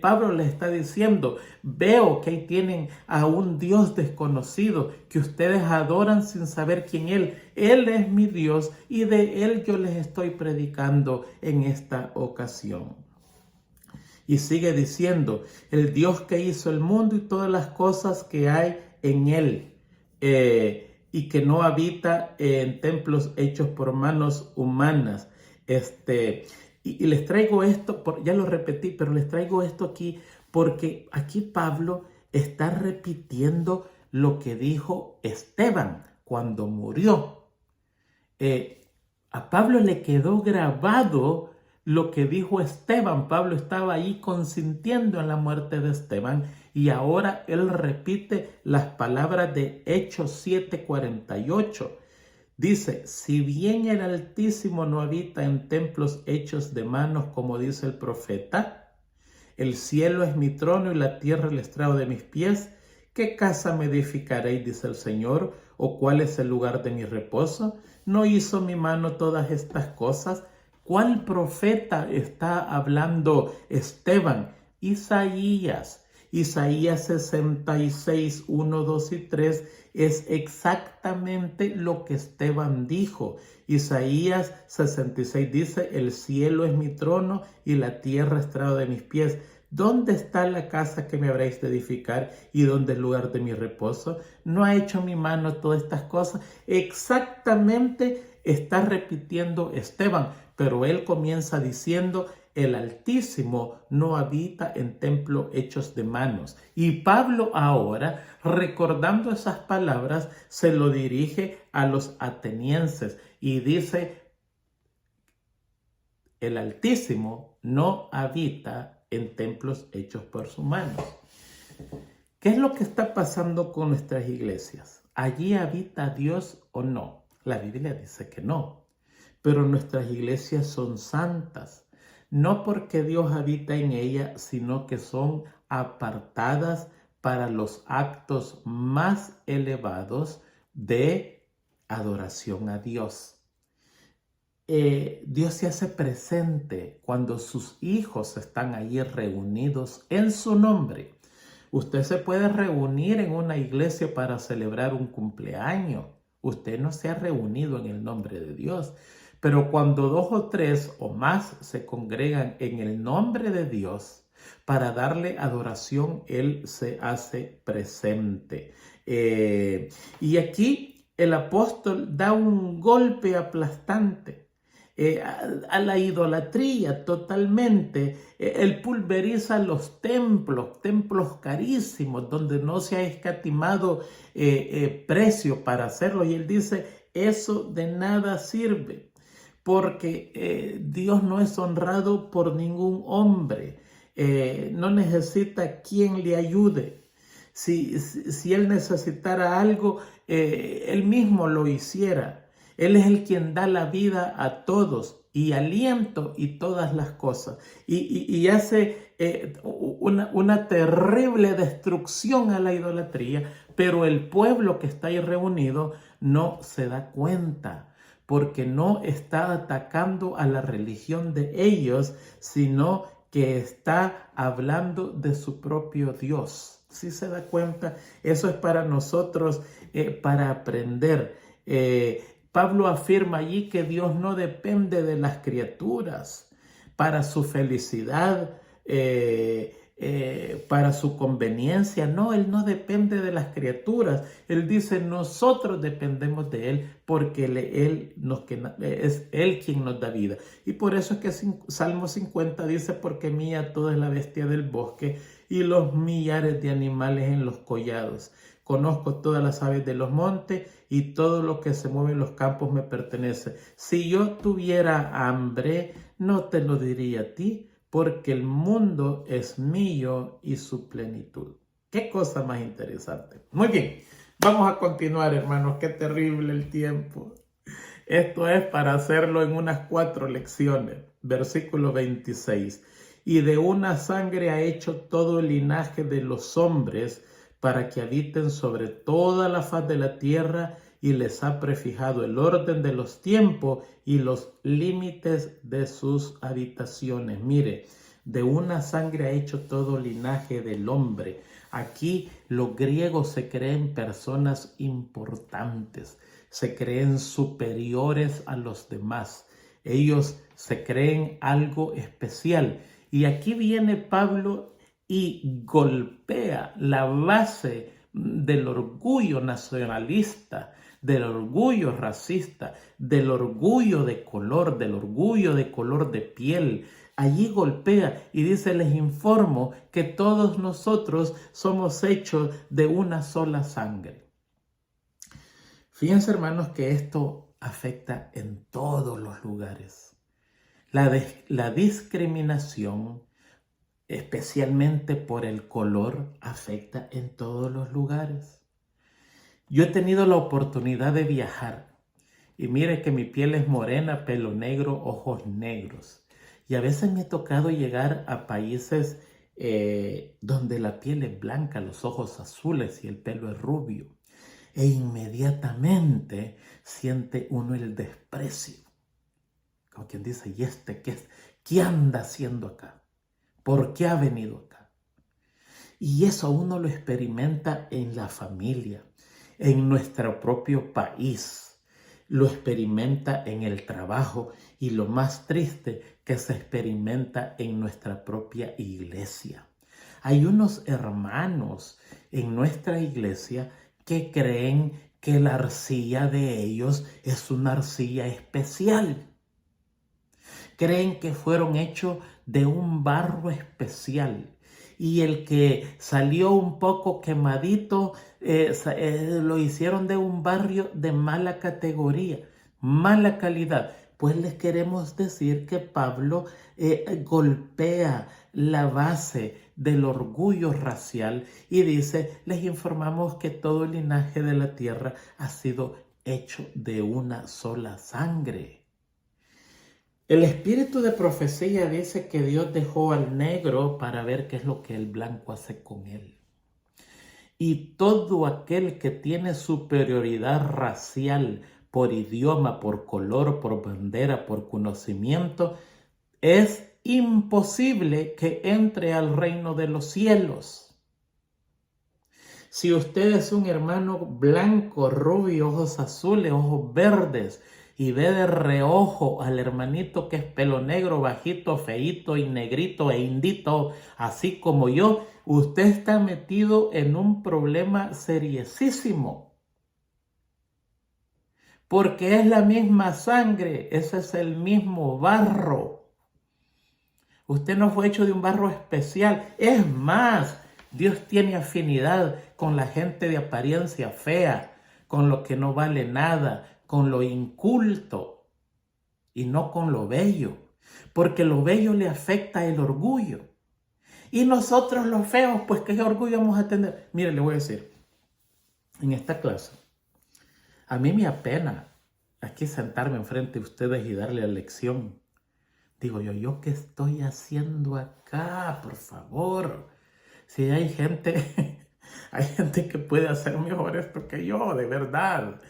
Pablo le está diciendo, veo que ahí tienen a un Dios desconocido que ustedes adoran sin saber quién es. Él es mi Dios y de Él yo les estoy predicando en esta ocasión. Y sigue diciendo, el Dios que hizo el mundo y todas las cosas que hay en él, y que no habita en templos hechos por manos humanas. Y les traigo esto, ya lo repetí, pero les traigo esto aquí porque aquí Pablo está repitiendo lo que dijo Esteban cuando murió. A Pablo le quedó grabado lo que dijo Esteban. Pablo estaba ahí consintiendo en la muerte de Esteban y ahora él repite las palabras de Hechos 7:48. Dice, si bien el Altísimo no habita en templos hechos de manos, como dice el profeta, el cielo es mi trono y la tierra el estrado de mis pies, ¿qué casa me edificaréis, dice el Señor? ¿O cuál es el lugar de mi reposo? ¿No hizo mi mano todas estas cosas? ¿Cuál profeta está hablando Esteban? Isaías 66, 1, 2 y 3 es exactamente lo que Esteban dijo. Isaías 66 dice, el cielo es mi trono y la tierra estrado de mis pies. ¿Dónde está la casa que me habréis de edificar y dónde es el lugar de mi reposo? ¿No ha hecho mi mano todas estas cosas? Exactamente está repitiendo Esteban, pero él comienza diciendo, el Altísimo no habita en templo hechos de manos. Y Pablo ahora, recordando esas palabras, se lo dirige a los atenienses y dice, el Altísimo no habita en templos hechos por sus manos. ¿Qué es lo que está pasando con nuestras iglesias? ¿Allí habita Dios o no? La Biblia dice que no, pero nuestras iglesias son santas. No porque Dios habita en ella, sino que son apartadas para los actos más elevados de adoración a Dios. Dios se hace presente cuando sus hijos están allí reunidos en su nombre. Usted se puede reunir en una iglesia para celebrar un cumpleaños. Usted no se ha reunido en el nombre de Dios. Pero cuando 2 o 3 o más se congregan en el nombre de Dios para darle adoración, Él se hace presente. Y aquí el apóstol da un golpe aplastante a la idolatría totalmente. Él pulveriza los templos carísimos donde no se ha escatimado precio para hacerlo. Y él dice, eso de nada sirve. Porque Dios no es honrado por ningún hombre, no necesita quien le ayude. Si Él necesitara algo, Él mismo lo hiciera. Él es el quien da la vida a todos y aliento y todas las cosas. Y hace una terrible destrucción a la idolatría, pero el pueblo que está ahí reunido no se da cuenta, porque no está atacando a la religión de ellos, sino que está hablando de su propio Dios. ¿Sí se da cuenta? Eso es para nosotros, para aprender. Pablo afirma allí que Dios no depende de las criaturas para su felicidad, para su conveniencia. No, Él no depende de las criaturas. Él dice, nosotros dependemos de Él porque es Él quien nos da vida. Y por eso es que Salmo 50 dice, porque mía toda es la bestia del bosque y los millares de animales en los collados. Conozco todas las aves de los montes y todo lo que se mueve en los campos me pertenece. Si yo tuviera hambre, no te lo diría a ti, porque el mundo es mío y su plenitud. Qué cosa más interesante. Muy bien, vamos a continuar, hermanos. Qué terrible el tiempo. Esto es para hacerlo en unas 4 lecciones. Versículo 26. Y de una sangre ha hecho todo el linaje de los hombres para que habiten sobre toda la faz de la tierra, y les ha prefijado el orden de los tiempos y los límites de sus habitaciones. Mire, de una sangre ha hecho todo linaje del hombre. Aquí los griegos se creen personas importantes, se creen superiores a los demás. Ellos se creen algo especial. Y aquí viene Pablo y golpea la base del orgullo nacionalista, del orgullo racista, del orgullo de color, del orgullo de color de piel. Allí golpea y dice, les informo que todos nosotros somos hechos de una sola sangre. Fíjense, hermanos, que esto afecta en todos los lugares. La discriminación, especialmente por el color, afecta en todos los lugares. Yo he tenido la oportunidad de viajar y mire que mi piel es morena, pelo negro, ojos negros. Y a veces me ha tocado llegar a países donde la piel es blanca, los ojos azules y el pelo es rubio. E inmediatamente siente uno el desprecio. Como quien dice, ¿y este qué anda haciendo acá? ¿Por qué ha venido acá? Y eso uno lo experimenta en la familia, en nuestro propio país, lo experimenta en el trabajo y lo más triste que se experimenta en nuestra propia iglesia. Hay unos hermanos en nuestra iglesia que creen que la arcilla de ellos es una arcilla especial. Creen que fueron hechos de un barro especial y el que salió un poco quemadito lo hicieron de un barrio de mala categoría, mala calidad. Pues les queremos decir que Pablo golpea la base del orgullo racial y dice, les informamos que todo el linaje de la tierra ha sido hecho de una sola sangre. El espíritu de profecía dice que Dios dejó al negro para ver qué es lo que el blanco hace con él. Y todo aquel que tiene superioridad racial por idioma, por color, por bandera, por conocimiento, es imposible que entre al reino de los cielos. Si usted es un hermano blanco, rubio, ojos azules, ojos verdes, y ve de reojo al hermanito que es pelo negro, bajito, feíto y negrito e indito, así como yo, usted está metido en un problema seriosísimo. Porque es la misma sangre, ese es el mismo barro. Usted no fue hecho de un barro especial. Es más, Dios tiene afinidad con la gente de apariencia fea, con lo que no vale nada, con lo inculto y no con lo bello, porque lo bello le afecta el orgullo. Y nosotros los feos, pues ¿qué orgullo vamos a tener? Mire, le voy a decir, en esta clase, a mí me apena aquí sentarme enfrente de ustedes y darle la lección. Digo yo qué estoy haciendo acá, por favor. Si hay gente, hay gente que puede hacer mejor esto que yo, de verdad.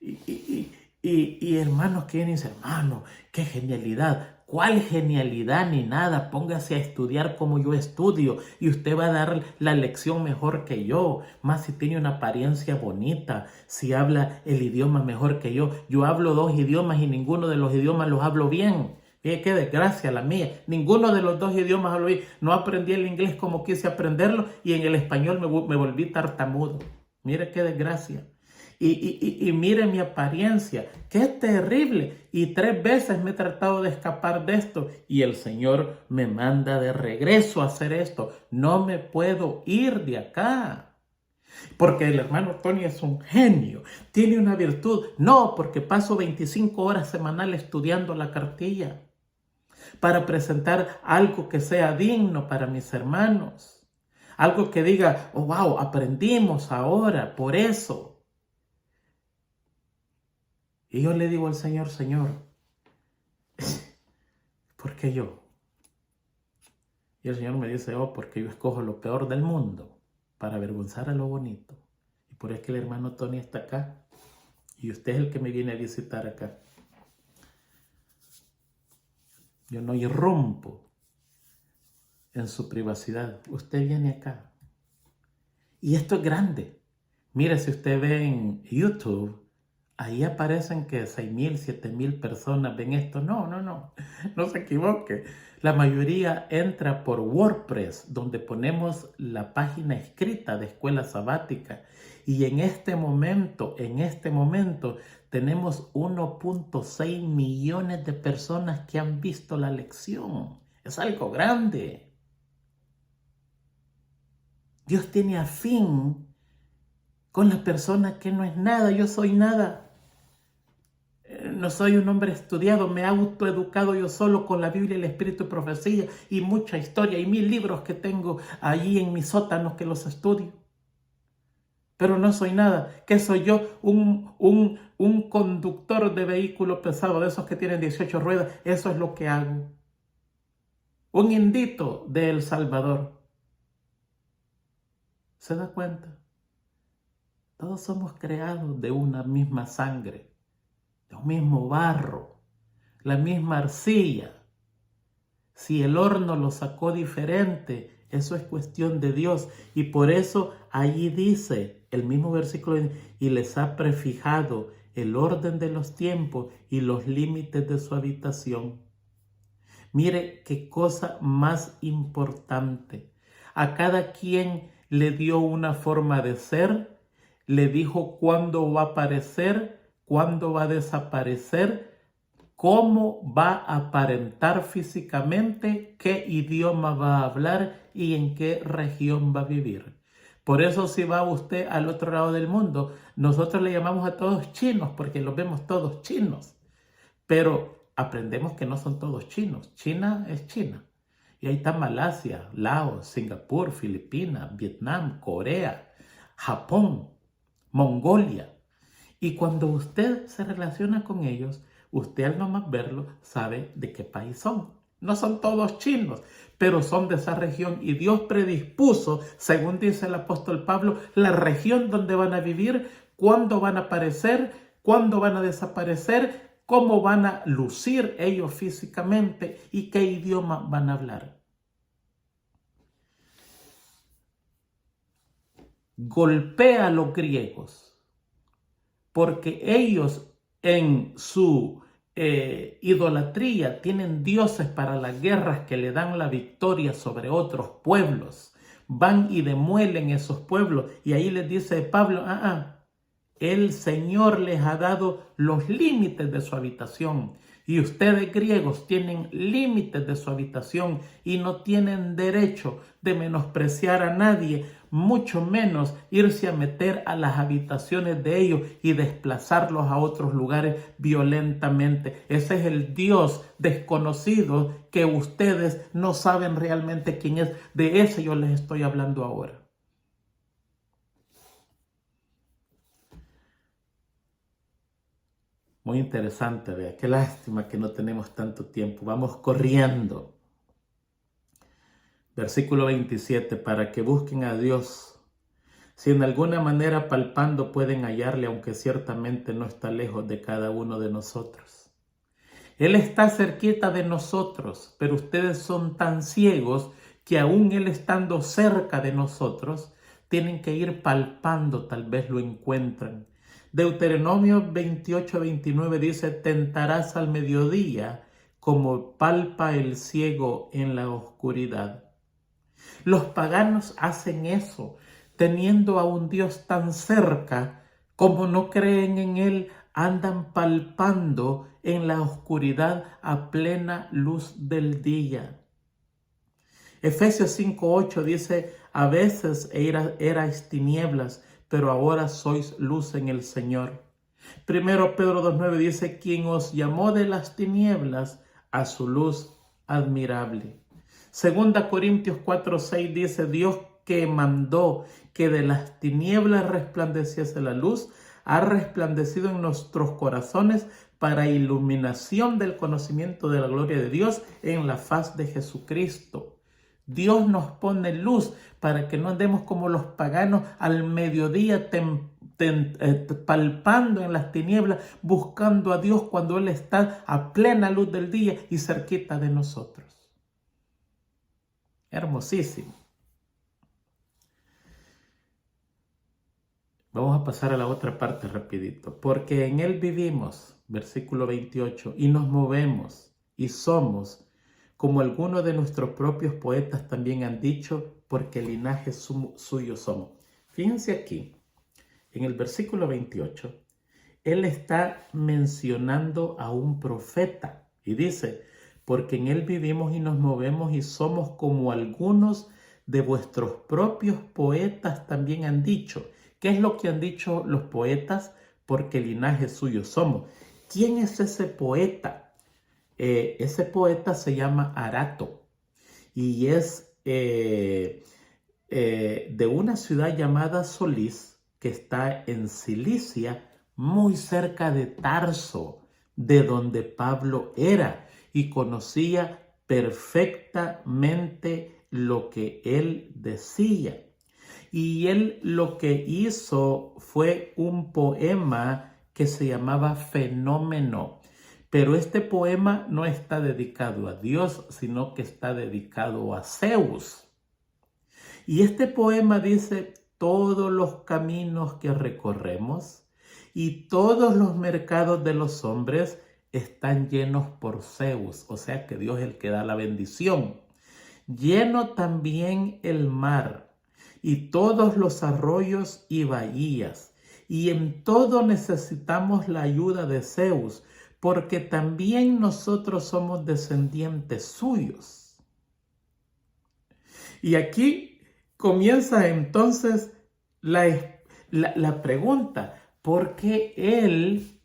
Y hermanos que vienen y dicen, hermano, qué genialidad. ¿Cuál genialidad ni nada? Póngase a estudiar como yo estudio y usted va a dar la lección mejor que yo. Más si tiene una apariencia bonita, si habla el idioma mejor que yo. Yo hablo 2 idiomas y ninguno de los idiomas los hablo bien. Qué desgracia la mía. Ninguno de los 2 idiomas hablo bien. No aprendí el inglés como quise aprenderlo y en el español me volví tartamudo. Mire qué desgracia. Y mire mi apariencia, qué terrible. Y 3 veces me he tratado de escapar de esto y el Señor me manda de regreso a hacer esto. No me puedo ir de acá. Porque el hermano Tony es un genio, tiene una virtud. No, porque paso 25 horas semanales estudiando la cartilla para presentar algo que sea digno para mis hermanos. Algo que diga, oh wow, aprendimos ahora, por eso. Y yo le digo al Señor, Señor, ¿por qué yo? Y el Señor me dice, oh, porque yo escojo lo peor del mundo para avergonzar a lo bonito. Y por eso es que el hermano Tony está acá. Y usted es el que me viene a visitar acá. Yo no irrumpo en su privacidad. Usted viene acá. Y esto es grande. Mire, si usted ve en YouTube, ahí aparecen que 6,000, 7,000 personas ven esto. No se equivoque. La mayoría entra por WordPress, donde ponemos la página escrita de Escuela Sabática. Y en este momento, tenemos 1.6 millones de personas que han visto la lección. Es algo grande. Dios tiene afín con la persona que no es nada. Yo soy nada. No soy un hombre estudiado, me he autoeducado yo solo con la Biblia, el Espíritu y Profecía y mucha historia y 1000 libros que tengo allí en mis sótanos que los estudio. Pero no soy nada. ¿Qué soy yo? Un conductor de vehículo pesado, de esos que tienen 18 ruedas. Eso es lo que hago. Un indito de El Salvador. ¿Se da cuenta? Todos somos creados de una misma sangre, de un mismo barro, la misma arcilla. Si el horno lo sacó diferente, eso es cuestión de Dios. Y por eso allí dice el mismo versículo, y les ha prefijado el orden de los tiempos y los límites de su habitación. Mire qué cosa más importante. A cada quien le dio una forma de ser, le dijo cuándo va a aparecer, cuándo va a desaparecer, cómo va a aparentar físicamente, qué idioma va a hablar y en qué región va a vivir. Por eso si va usted al otro lado del mundo, nosotros le llamamos a todos chinos porque los vemos todos chinos. Pero aprendemos que no son todos chinos. China es China. Y ahí está Malasia, Laos, Singapur, Filipinas, Vietnam, Corea, Japón, Mongolia. Y cuando usted se relaciona con ellos, usted al nomás verlo sabe de qué país son. No son todos chinos, pero son de esa región y Dios predispuso, según dice el apóstol Pablo, la región donde van a vivir, cuándo van a aparecer, cuándo van a desaparecer, cómo van a lucir ellos físicamente y qué idioma van a hablar. Golpea a los griegos porque ellos en su idolatría tienen dioses para las guerras que le dan la victoria sobre otros pueblos. Van y demuelen esos pueblos y ahí les dice Pablo, el Señor les ha dado los límites de su habitación y ustedes griegos tienen límites de su habitación y no tienen derecho de menospreciar a nadie, mucho menos irse a meter a las habitaciones de ellos y desplazarlos a otros lugares violentamente. Ese es el Dios desconocido que ustedes no saben realmente quién es. De ese yo les estoy hablando ahora. Muy interesante, vea, qué lástima que no tenemos tanto tiempo. Vamos corriendo. Versículo 27, para que busquen a Dios. Si en alguna manera palpando pueden hallarle, aunque ciertamente no está lejos de cada uno de nosotros. Él está cerquita de nosotros, pero ustedes son tan ciegos que aún Él estando cerca de nosotros, tienen que ir palpando, tal vez lo encuentran. Deuteronomio 28-29 dice, tentarás al mediodía como palpa el ciego en la oscuridad. Los paganos hacen eso, teniendo a un Dios tan cerca, como no creen en Él, andan palpando en la oscuridad a plena luz del día. Efesios 5:8 dice, a veces erais tinieblas, pero ahora sois luz en el Señor. Primero Pedro 2:9 dice, quien os llamó de las tinieblas a su luz admirable. Segunda Corintios 4:6 dice, Dios que mandó que de las tinieblas resplandeciese la luz, ha resplandecido en nuestros corazones para iluminación del conocimiento de la gloria de Dios en la faz de Jesucristo. Dios nos pone luz para que no andemos como los paganos al mediodía palpando en las tinieblas, buscando a Dios cuando Él está a plena luz del día y cerquita de nosotros. Hermosísimo. Vamos a pasar a la otra parte rapidito. Porque en Él vivimos, versículo 28, y nos movemos y somos, como algunos de nuestros propios poetas también han dicho, porque linaje suyo somos. Fíjense aquí, en el versículo 28, Él está mencionando a un profeta y dice, porque en Él vivimos y nos movemos y somos como algunos de vuestros propios poetas también han dicho. ¿Qué es lo que han dicho los poetas? Porque linaje suyo somos. ¿Quién es ese poeta? Ese poeta se llama Arato y es de una ciudad llamada Solís, que está en Cilicia, muy cerca de Tarso, de donde Pablo era, y conocía perfectamente lo que él decía. Y él lo que hizo fue un poema que se llamaba Fenómeno. Pero este poema no está dedicado a Dios, sino que está dedicado a Zeus. Y este poema dice, todos los caminos que recorremos y todos los mercados de los hombres están llenos por Zeus, o sea que Dios es el que da la bendición. Lleno también el mar y todos los arroyos y bahías, y en todo necesitamos la ayuda de Zeus, porque también nosotros somos descendientes suyos. Y aquí comienza entonces la pregunta, ¿por qué él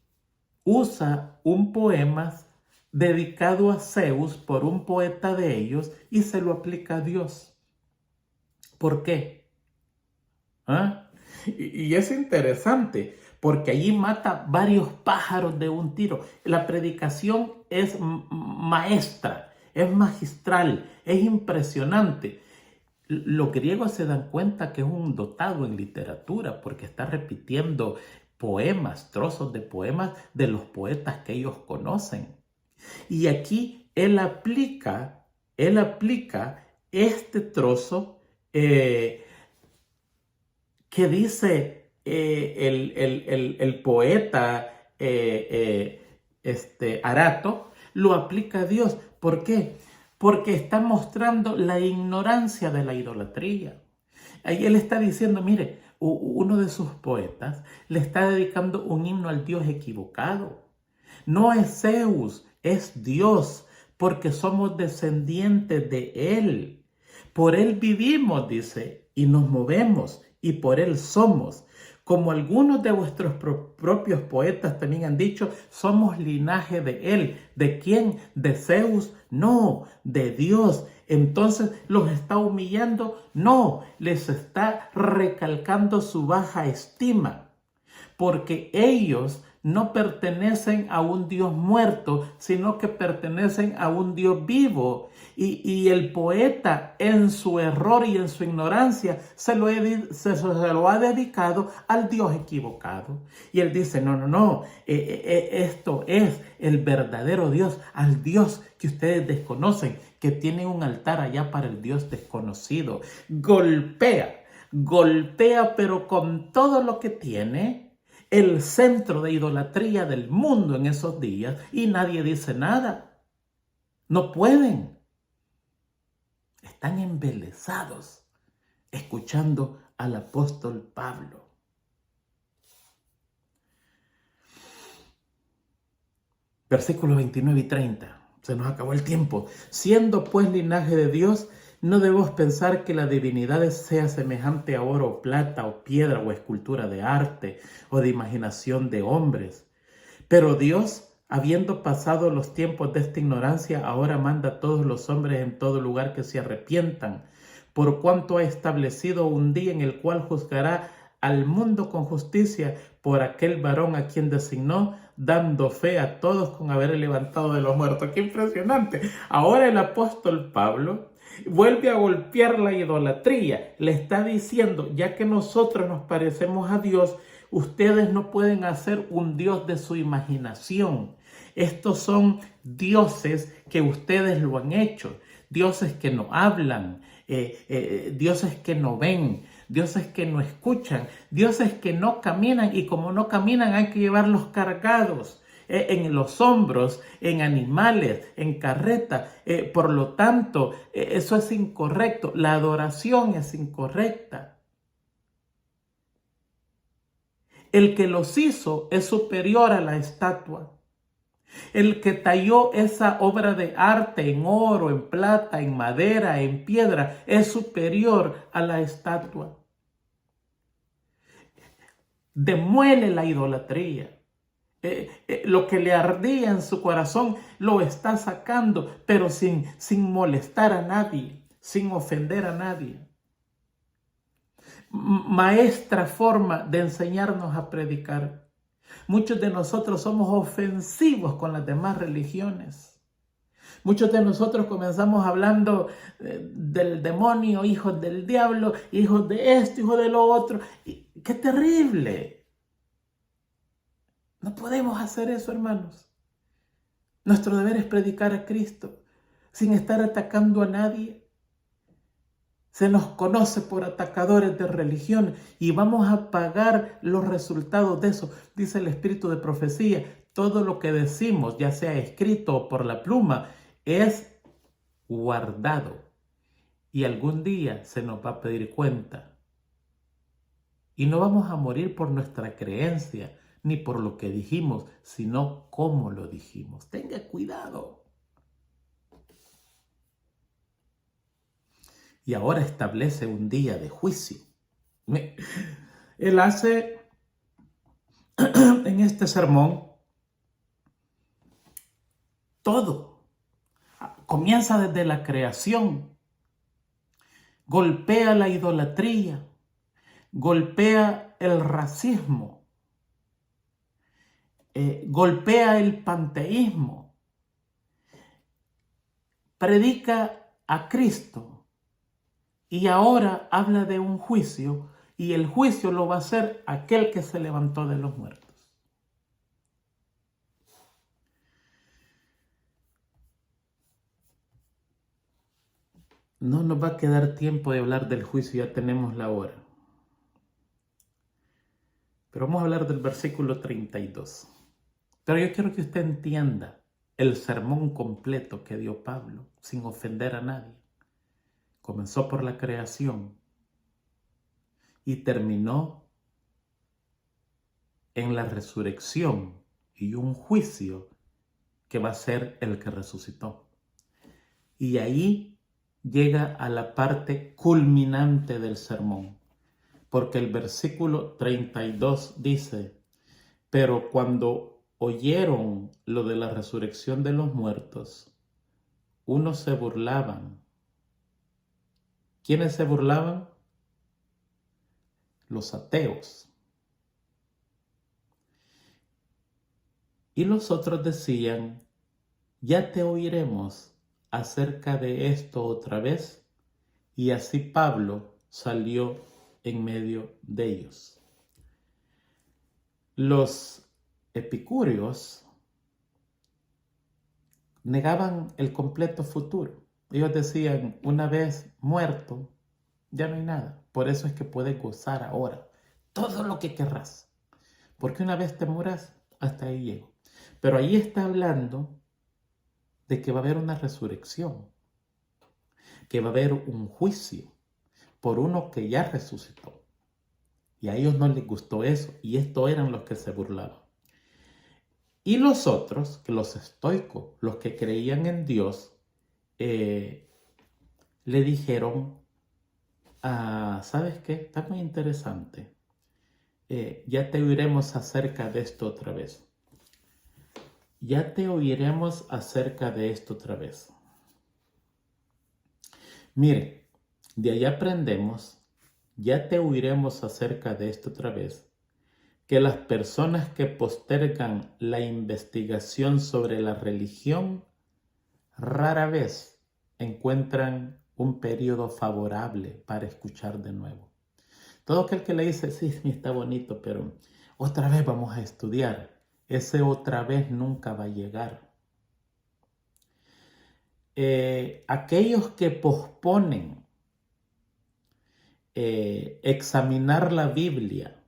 usa un poema dedicado a Zeus por un poeta de ellos y se lo aplica a Dios? ¿Por qué? ¿Ah? Y es interesante porque allí mata varios pájaros de un tiro. La predicación es maestra, es magistral, es impresionante. Los griegos se dan cuenta que es un dotado en literatura porque está repitiendo poemas, trozos de poemas de los poetas que ellos conocen. Y aquí él aplica este trozo que dice el poeta Arato, lo aplica a Dios. ¿Por qué? Porque está mostrando la ignorancia de la idolatría. Ahí él está diciendo, mire, uno de sus poetas le está dedicando un himno al Dios equivocado. No es Zeus, es Dios, porque somos descendientes de Él. Por Él vivimos, dice, y nos movemos, y por Él somos. Como algunos de vuestros propios poetas también han dicho, somos linaje de Él. ¿De quién? ¿De Zeus? No, de Dios. Entonces, ¿los está humillando? No, les está recalcando su baja estima, porque ellos no pertenecen a un Dios muerto, sino que pertenecen a un Dios vivo. Y el poeta, en su error y en su ignorancia, se lo ha dedicado al Dios equivocado. Y él dice, no, esto es el verdadero Dios, al Dios que ustedes desconocen, que tiene un altar allá para el Dios desconocido. Golpea, pero con todo lo que tiene, el centro de idolatría del mundo en esos días, y nadie dice nada. No pueden. Están embelesados escuchando al apóstol Pablo. Versículos 29 y 30. Se nos acabó el tiempo. Siendo pues linaje de Dios, no debemos pensar que la divinidad sea semejante a oro o plata o piedra o escultura de arte o de imaginación de hombres. Pero Dios, habiendo pasado los tiempos de esta ignorancia, ahora manda a todos los hombres en todo lugar que se arrepientan, por cuanto ha establecido un día en el cual juzgará al mundo con justicia por aquel varón a quien designó, dando fe a todos con haber levantado de los muertos. ¡Qué impresionante! Ahora el apóstol Pablo vuelve a golpear la idolatría. Le está diciendo, ya que nosotros nos parecemos a Dios, ustedes no pueden hacer un Dios de su imaginación. Estos son dioses que ustedes lo han hecho. Dioses que no hablan, dioses que no ven, dioses que no escuchan, dioses que no caminan, y como no caminan hay que llevarlos cargados en los hombros, en animales, en carreta. Por lo tanto, eso es incorrecto. La adoración es incorrecta. El que los hizo es superior a la estatua. El que talló esa obra de arte en oro, en plata, en madera, en piedra, es superior a la estatua. Demuele la idolatría. Lo que le ardía en su corazón lo está sacando, pero sin molestar a nadie, sin ofender a nadie. Maestra forma de enseñarnos a predicar. Muchos de nosotros somos ofensivos con las demás religiones. Muchos de nosotros comenzamos hablando del demonio, hijos del diablo, hijos de esto, hijos de lo otro. ¡Qué terrible! No podemos hacer eso, hermanos. Nuestro deber es predicar a Cristo sin estar atacando a nadie. Se nos conoce por atacadores de religión y vamos a pagar los resultados de eso. Dice el espíritu de profecía, todo lo que decimos, ya sea escrito o por la pluma, es guardado. Y algún día se nos va a pedir cuenta. Y no vamos a morir por nuestra creencia, ni por lo que dijimos, sino cómo lo dijimos. Tenga cuidado. Y ahora establece un día de juicio. Él hace en este sermón todo. Comienza desde la creación. Golpea la idolatría. Golpea el racismo. Golpea el panteísmo. Predica a Cristo. Y ahora habla de un juicio, y el juicio lo va a hacer aquel que se levantó de los muertos. No nos va a quedar tiempo de hablar del juicio, ya tenemos la hora. Pero vamos a hablar del versículo 32. Pero yo quiero que usted entienda el sermón completo que dio Pablo, sin ofender a nadie. Comenzó por la creación y terminó en la resurrección y un juicio que va a ser el que resucitó. Y ahí llega a la parte culminante del sermón, porque el versículo 32 dice, pero cuando oyeron lo de la resurrección de los muertos, unos se burlaban. ¿Quiénes se burlaban? Los ateos. Y los otros decían, ya te oiremos acerca de esto otra vez. Y así Pablo salió en medio de ellos. Los epicúreos negaban el completo futuro. Ellos decían, una vez muerto, ya no hay nada. Por eso es que puedes gozar ahora todo lo que querrás. Porque una vez te muras, hasta ahí llego. Pero ahí está hablando de que va a haber una resurrección, que va a haber un juicio por uno que ya resucitó. Y a ellos no les gustó eso, y estos eran los que se burlaban. Y los otros, que los estoicos, los que creían en Dios, le dijeron, ¿sabes qué? Está muy interesante. Ya te oiremos acerca de esto otra vez. Ya te oiremos acerca de esto otra vez. Mire, de ahí aprendemos, ya te oiremos acerca de esto otra vez, que las personas que postergan la investigación sobre la religión rara vez encuentran un periodo favorable para escuchar de nuevo. Todo aquel que le dice, sí, está bonito, pero otra vez vamos a estudiar, ese otra vez nunca va a llegar. Aquellos que posponen examinar la Biblia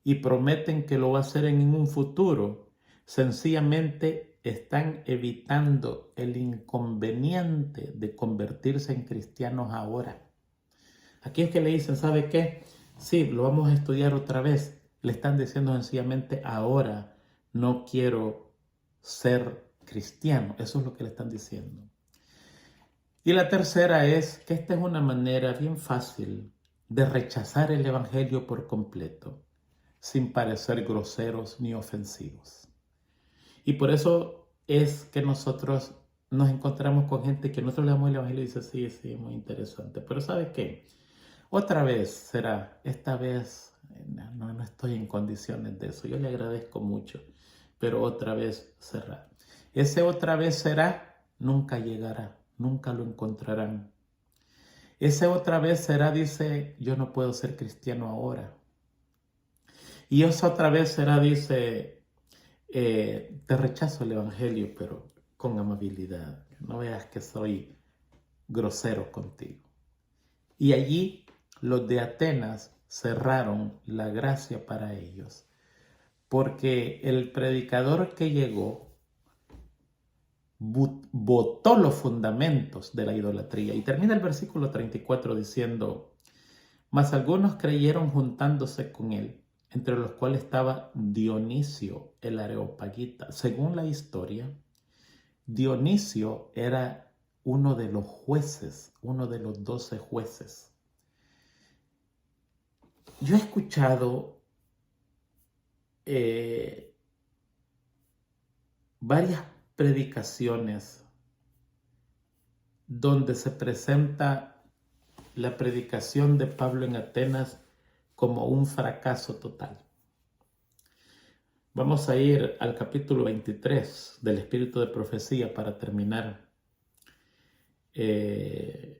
y prometen que lo va a hacer en un futuro, sencillamente están evitando el inconveniente de convertirse en cristianos ahora. Aquellos que le dicen, ¿sabe qué? Sí, lo vamos a estudiar otra vez. Le están diciendo sencillamente, ahora no quiero ser cristiano. Eso es lo que le están diciendo. Y la tercera es que esta es una manera bien fácil de rechazar el evangelio por completo, sin parecer groseros ni ofensivos. Y por eso es que nosotros nos encontramos con gente que nosotros le damos el evangelio y dice, sí, muy interesante. Pero ¿sabe qué? Otra vez será, esta vez no estoy en condiciones de eso. Yo le agradezco mucho, pero otra vez será. Ese otra vez será, nunca llegará, nunca lo encontrarán. Ese otra vez será, dice, yo no puedo ser cristiano ahora. Y esa otra vez será, dice, te rechazo el evangelio, pero con amabilidad. No veas que soy grosero contigo. Y allí los de Atenas cerraron la gracia para ellos, porque el predicador que llegó botó los fundamentos de la idolatría. Y termina el versículo 34 diciendo, mas algunos creyeron juntándose con él, entre los cuales estaba Dionisio el Areopagita. Según la historia, Dionisio era uno de los jueces, uno de los 12 jueces. Yo he escuchado varias predicaciones donde se presenta la predicación de Pablo en Atenas como un fracaso total. Vamos a ir al capítulo 23 del Espíritu de Profecía para terminar. Y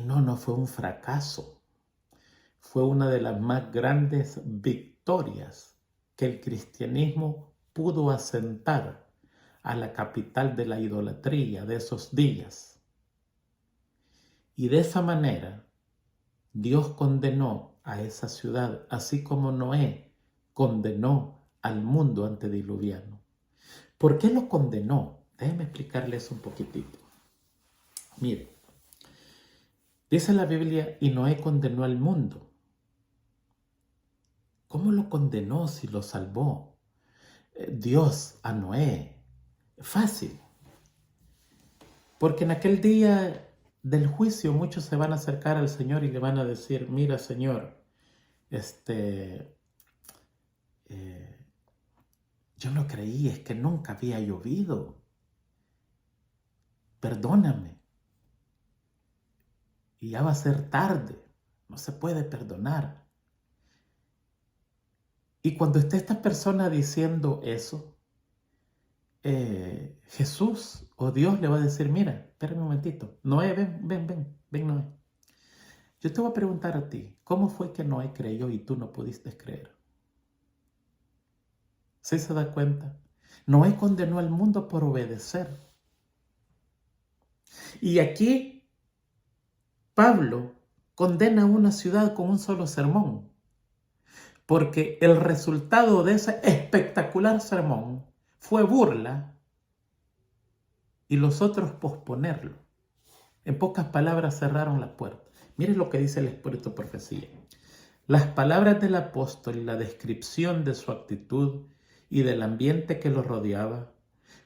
no fue un fracaso. Fue una de las más grandes victorias que el cristianismo pudo asentar a la capital de la idolatría de esos días. Y de esa manera, Dios condenó a esa ciudad, así como Noé condenó al mundo antediluviano. ¿Por qué lo condenó? Déjenme explicarles un poquitito. Miren, dice la Biblia, y Noé condenó al mundo. ¿Cómo lo condenó si lo salvó Dios a Noé? Fácil. Porque en aquel día del juicio muchos se van a acercar al Señor y le van a decir, mira Señor, yo no creí, es que nunca había llovido. Perdóname. Y ya va a ser tarde. No se puede perdonar. Y cuando está esta persona diciendo eso, Jesús o Dios le va a decir, mira, espérame un momentito, Noé, ven Noé. Yo te voy a preguntar a ti, ¿cómo fue que Noé creyó y tú no pudiste creer? ¿Sí se da cuenta? Noé condenó al mundo por obedecer. Y aquí Pablo condena a una ciudad con un solo sermón, porque el resultado de ese espectacular sermón fue burla y los otros posponerlo. En pocas palabras, cerraron la puerta. Miren lo que dice el Espíritu de Profecía. Las palabras del apóstol y la descripción de su actitud y del ambiente que lo rodeaba,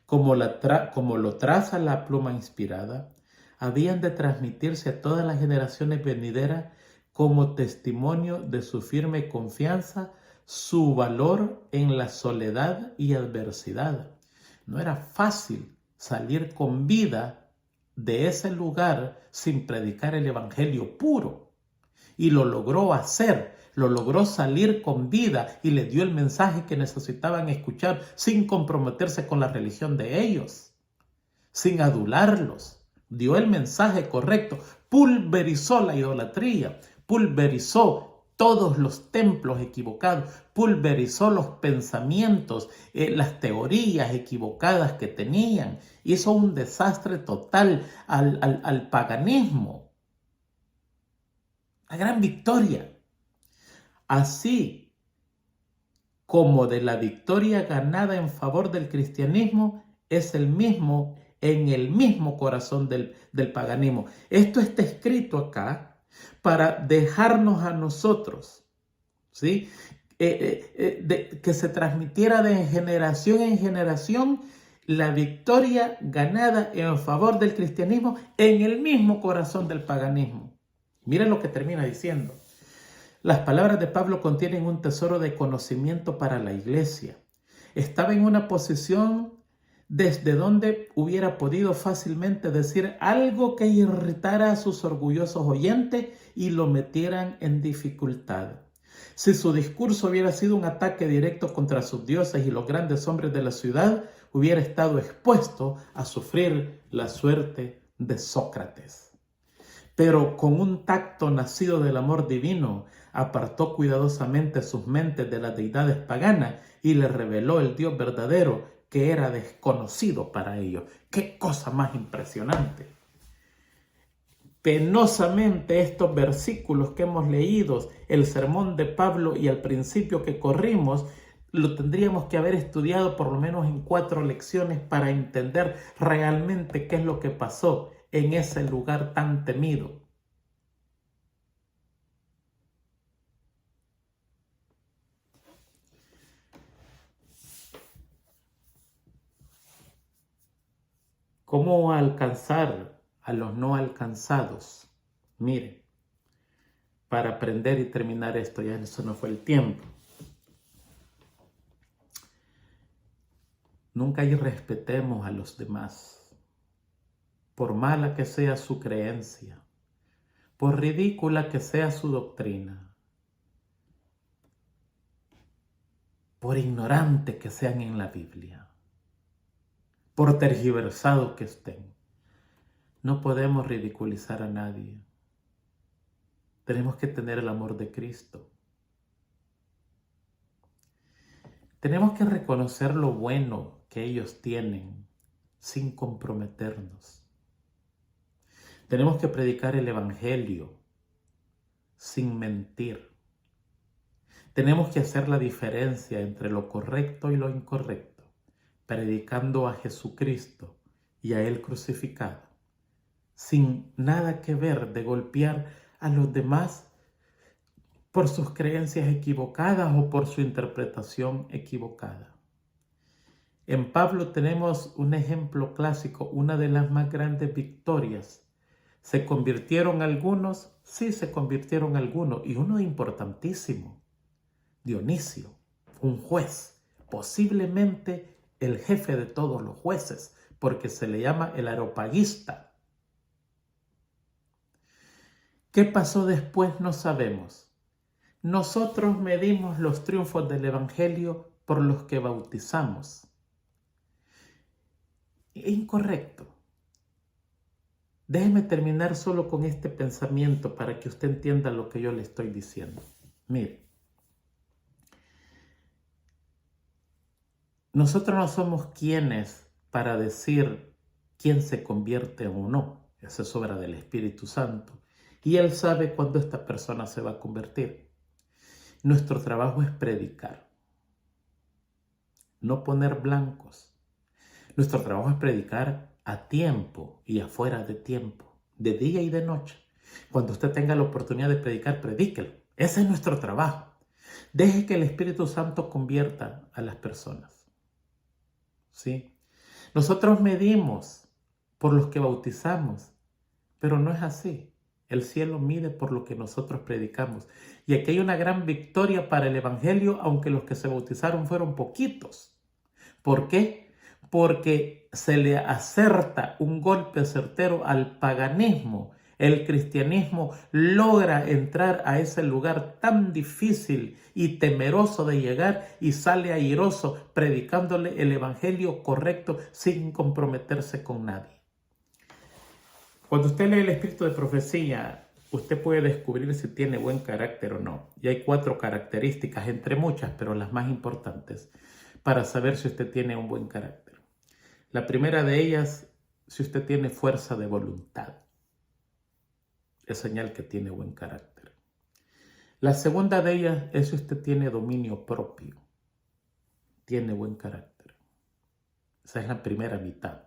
como lo traza la pluma inspirada, habían de transmitirse a todas las generaciones venideras como testimonio de su firme confianza, su valor en la soledad y adversidad. No era fácil salir con vida de ese lugar sin predicar el evangelio puro. Y lo logró hacer, lo logró salir con vida y les dio el mensaje que necesitaban escuchar sin comprometerse con la religión de ellos, sin adularlos. Dio el mensaje correcto, pulverizó la idolatría, pulverizó todos los templos equivocados, pulverizó los pensamientos, las teorías equivocadas que tenían. Hizo un desastre total al paganismo. La gran victoria. Así como de la victoria ganada en favor del cristianismo es en el mismo corazón del paganismo. Esto está escrito acá para dejarnos a nosotros, ¿sí? Que se transmitiera de generación en generación la victoria ganada en favor del cristianismo en el mismo corazón del paganismo. Miren lo que termina diciendo. Las palabras de Pablo contienen un tesoro de conocimiento para la iglesia. Estaba en una posición desde donde hubiera podido fácilmente decir algo que irritara a sus orgullosos oyentes y lo metieran en dificultad. Si su discurso hubiera sido un ataque directo contra sus dioses y los grandes hombres de la ciudad, hubiera estado expuesto a sufrir la suerte de Sócrates. Pero con un tacto nacido del amor divino, apartó cuidadosamente sus mentes de las deidades paganas y les reveló el Dios verdadero que era desconocido para ellos. ¡Qué cosa más impresionante! Penosamente estos versículos que hemos leído, el sermón de Pablo y al principio que corrimos, lo tendríamos que haber estudiado por lo menos en 4 lecciones para entender realmente qué es lo que pasó en ese lugar tan temido. ¿Cómo alcanzar a los no alcanzados? Mire, para aprender y terminar esto, ya eso no fue el tiempo. Nunca irrespetemos a los demás, por mala que sea su creencia, por ridícula que sea su doctrina, por ignorante que sean en la Biblia, por tergiversado que estén. No podemos ridiculizar a nadie. Tenemos que tener el amor de Cristo. Tenemos que reconocer lo bueno que ellos tienen sin comprometernos. Tenemos que predicar el evangelio sin mentir. Tenemos que hacer la diferencia entre lo correcto y lo incorrecto, predicando a Jesucristo y a Él crucificado, sin nada que ver de golpear a los demás por sus creencias equivocadas o por su interpretación equivocada. En Pablo tenemos un ejemplo clásico, una de las más grandes victorias. ¿Se convirtieron algunos? Sí, se convirtieron algunos, y uno importantísimo, Dionisio, un juez, posiblemente el jefe de todos los jueces, porque se le llama el areopagista. ¿Qué pasó después? No sabemos. nosotros medimos los triunfos del Evangelio por los que bautizamos. Incorrecto. Déjeme terminar solo con este pensamiento para que usted entienda lo que yo le estoy diciendo. Mire, nosotros no somos quienes para decir quién se convierte o no. Eso es obra del Espíritu Santo. Y Él sabe cuándo esta persona se va a convertir. Nuestro trabajo es predicar, no poner blancos. Nuestro trabajo es predicar a tiempo y afuera de tiempo, de día y de noche. Cuando usted tenga la oportunidad de predicar, predíquelo. Ese es nuestro trabajo. Deje que el Espíritu Santo convierta a las personas. ¿Sí? Nosotros medimos por los que bautizamos, pero no es así. El cielo mide por lo que nosotros predicamos. Y aquí hay una gran victoria para el Evangelio, aunque los que se bautizaron fueron poquitos. ¿Por qué? Porque se le acerta un golpe certero al paganismo. El cristianismo logra entrar a ese lugar tan difícil y temeroso de llegar y sale airoso predicándole el evangelio correcto sin comprometerse con nadie. Cuando usted lee el espíritu de profecía, usted puede descubrir si tiene buen carácter o no. Y hay 4 características, entre muchas, pero las más importantes, para saber si usted tiene un buen carácter. La primera de ellas, si usted tiene fuerza de voluntad. Es señal que tiene buen carácter. La segunda de ellas es si usted tiene dominio propio. Tiene buen carácter. Esa es la primera mitad.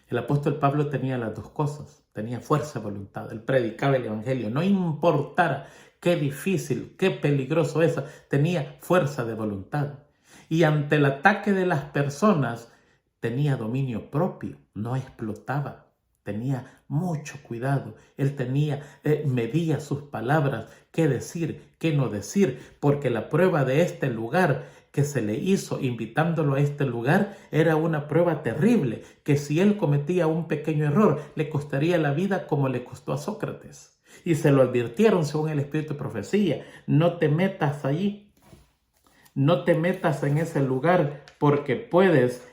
El apóstol Pablo tenía las 2 cosas. Tenía fuerza de voluntad. Él predicaba el evangelio. No importara qué difícil, qué peligroso es. Tenía fuerza de voluntad. Y ante el ataque de las personas, tenía dominio propio. No explotaba. Tenía mucho cuidado. Él medía sus palabras, qué decir, qué no decir, porque la prueba de este lugar que se le hizo invitándolo a este lugar era una prueba terrible, que si él cometía un pequeño error, le costaría la vida como le costó a Sócrates. Y se lo advirtieron según el espíritu de profecía: no te metas allí, no te metas en ese lugar porque puedes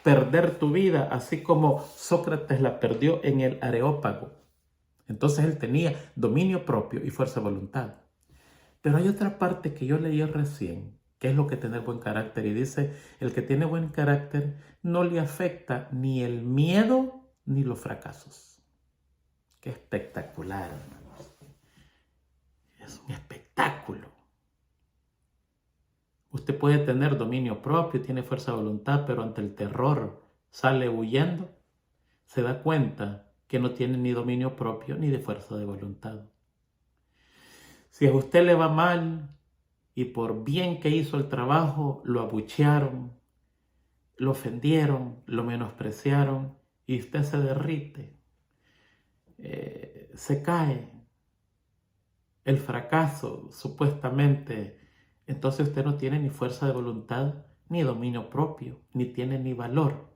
perder tu vida, así como Sócrates la perdió en el Areópago. Entonces él tenía dominio propio y fuerza de voluntad. Pero hay otra parte que yo leí recién, que es lo que tener buen carácter, y dice: el que tiene buen carácter no le afecta ni el miedo ni los fracasos. Qué espectacular, hermanos. Es un espectáculo. Usted puede tener dominio propio, tiene fuerza de voluntad, pero ante el terror sale huyendo. Se da cuenta que no tiene ni dominio propio ni de fuerza de voluntad. Si a usted le va mal y por bien que hizo el trabajo, lo abuchearon, lo ofendieron, lo menospreciaron y usted se derrite, se cae, el fracaso supuestamente, entonces usted no tiene ni fuerza de voluntad, ni dominio propio, ni tiene ni valor,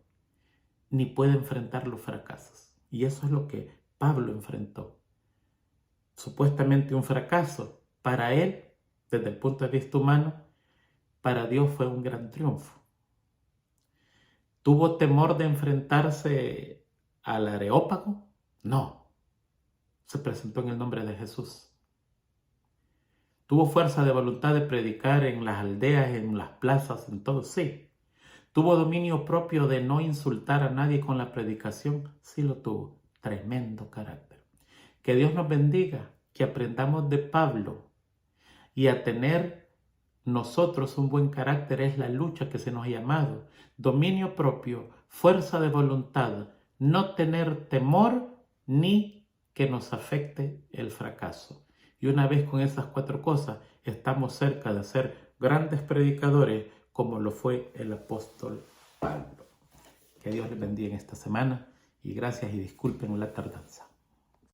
ni puede enfrentar los fracasos. Y eso es lo que Pablo enfrentó. Supuestamente un fracaso para él, desde el punto de vista humano, para Dios fue un gran triunfo. ¿Tuvo temor de enfrentarse al Areópago? No. Se presentó en el nombre de Jesús. ¿Tuvo fuerza de voluntad de predicar en las aldeas, en las plazas, en todo? Sí. ¿Tuvo dominio propio de no insultar a nadie con la predicación? Sí lo tuvo. Tremendo carácter. Que Dios nos bendiga, que aprendamos de Pablo y a tener nosotros un buen carácter. Es la lucha que se nos ha llamado. Dominio propio, fuerza de voluntad, no tener temor ni que nos afecte el fracaso. Y una vez con esas 4 cosas, estamos cerca de ser grandes predicadores como lo fue el apóstol Pablo. Que Dios les bendiga en esta semana y gracias y disculpen la tardanza.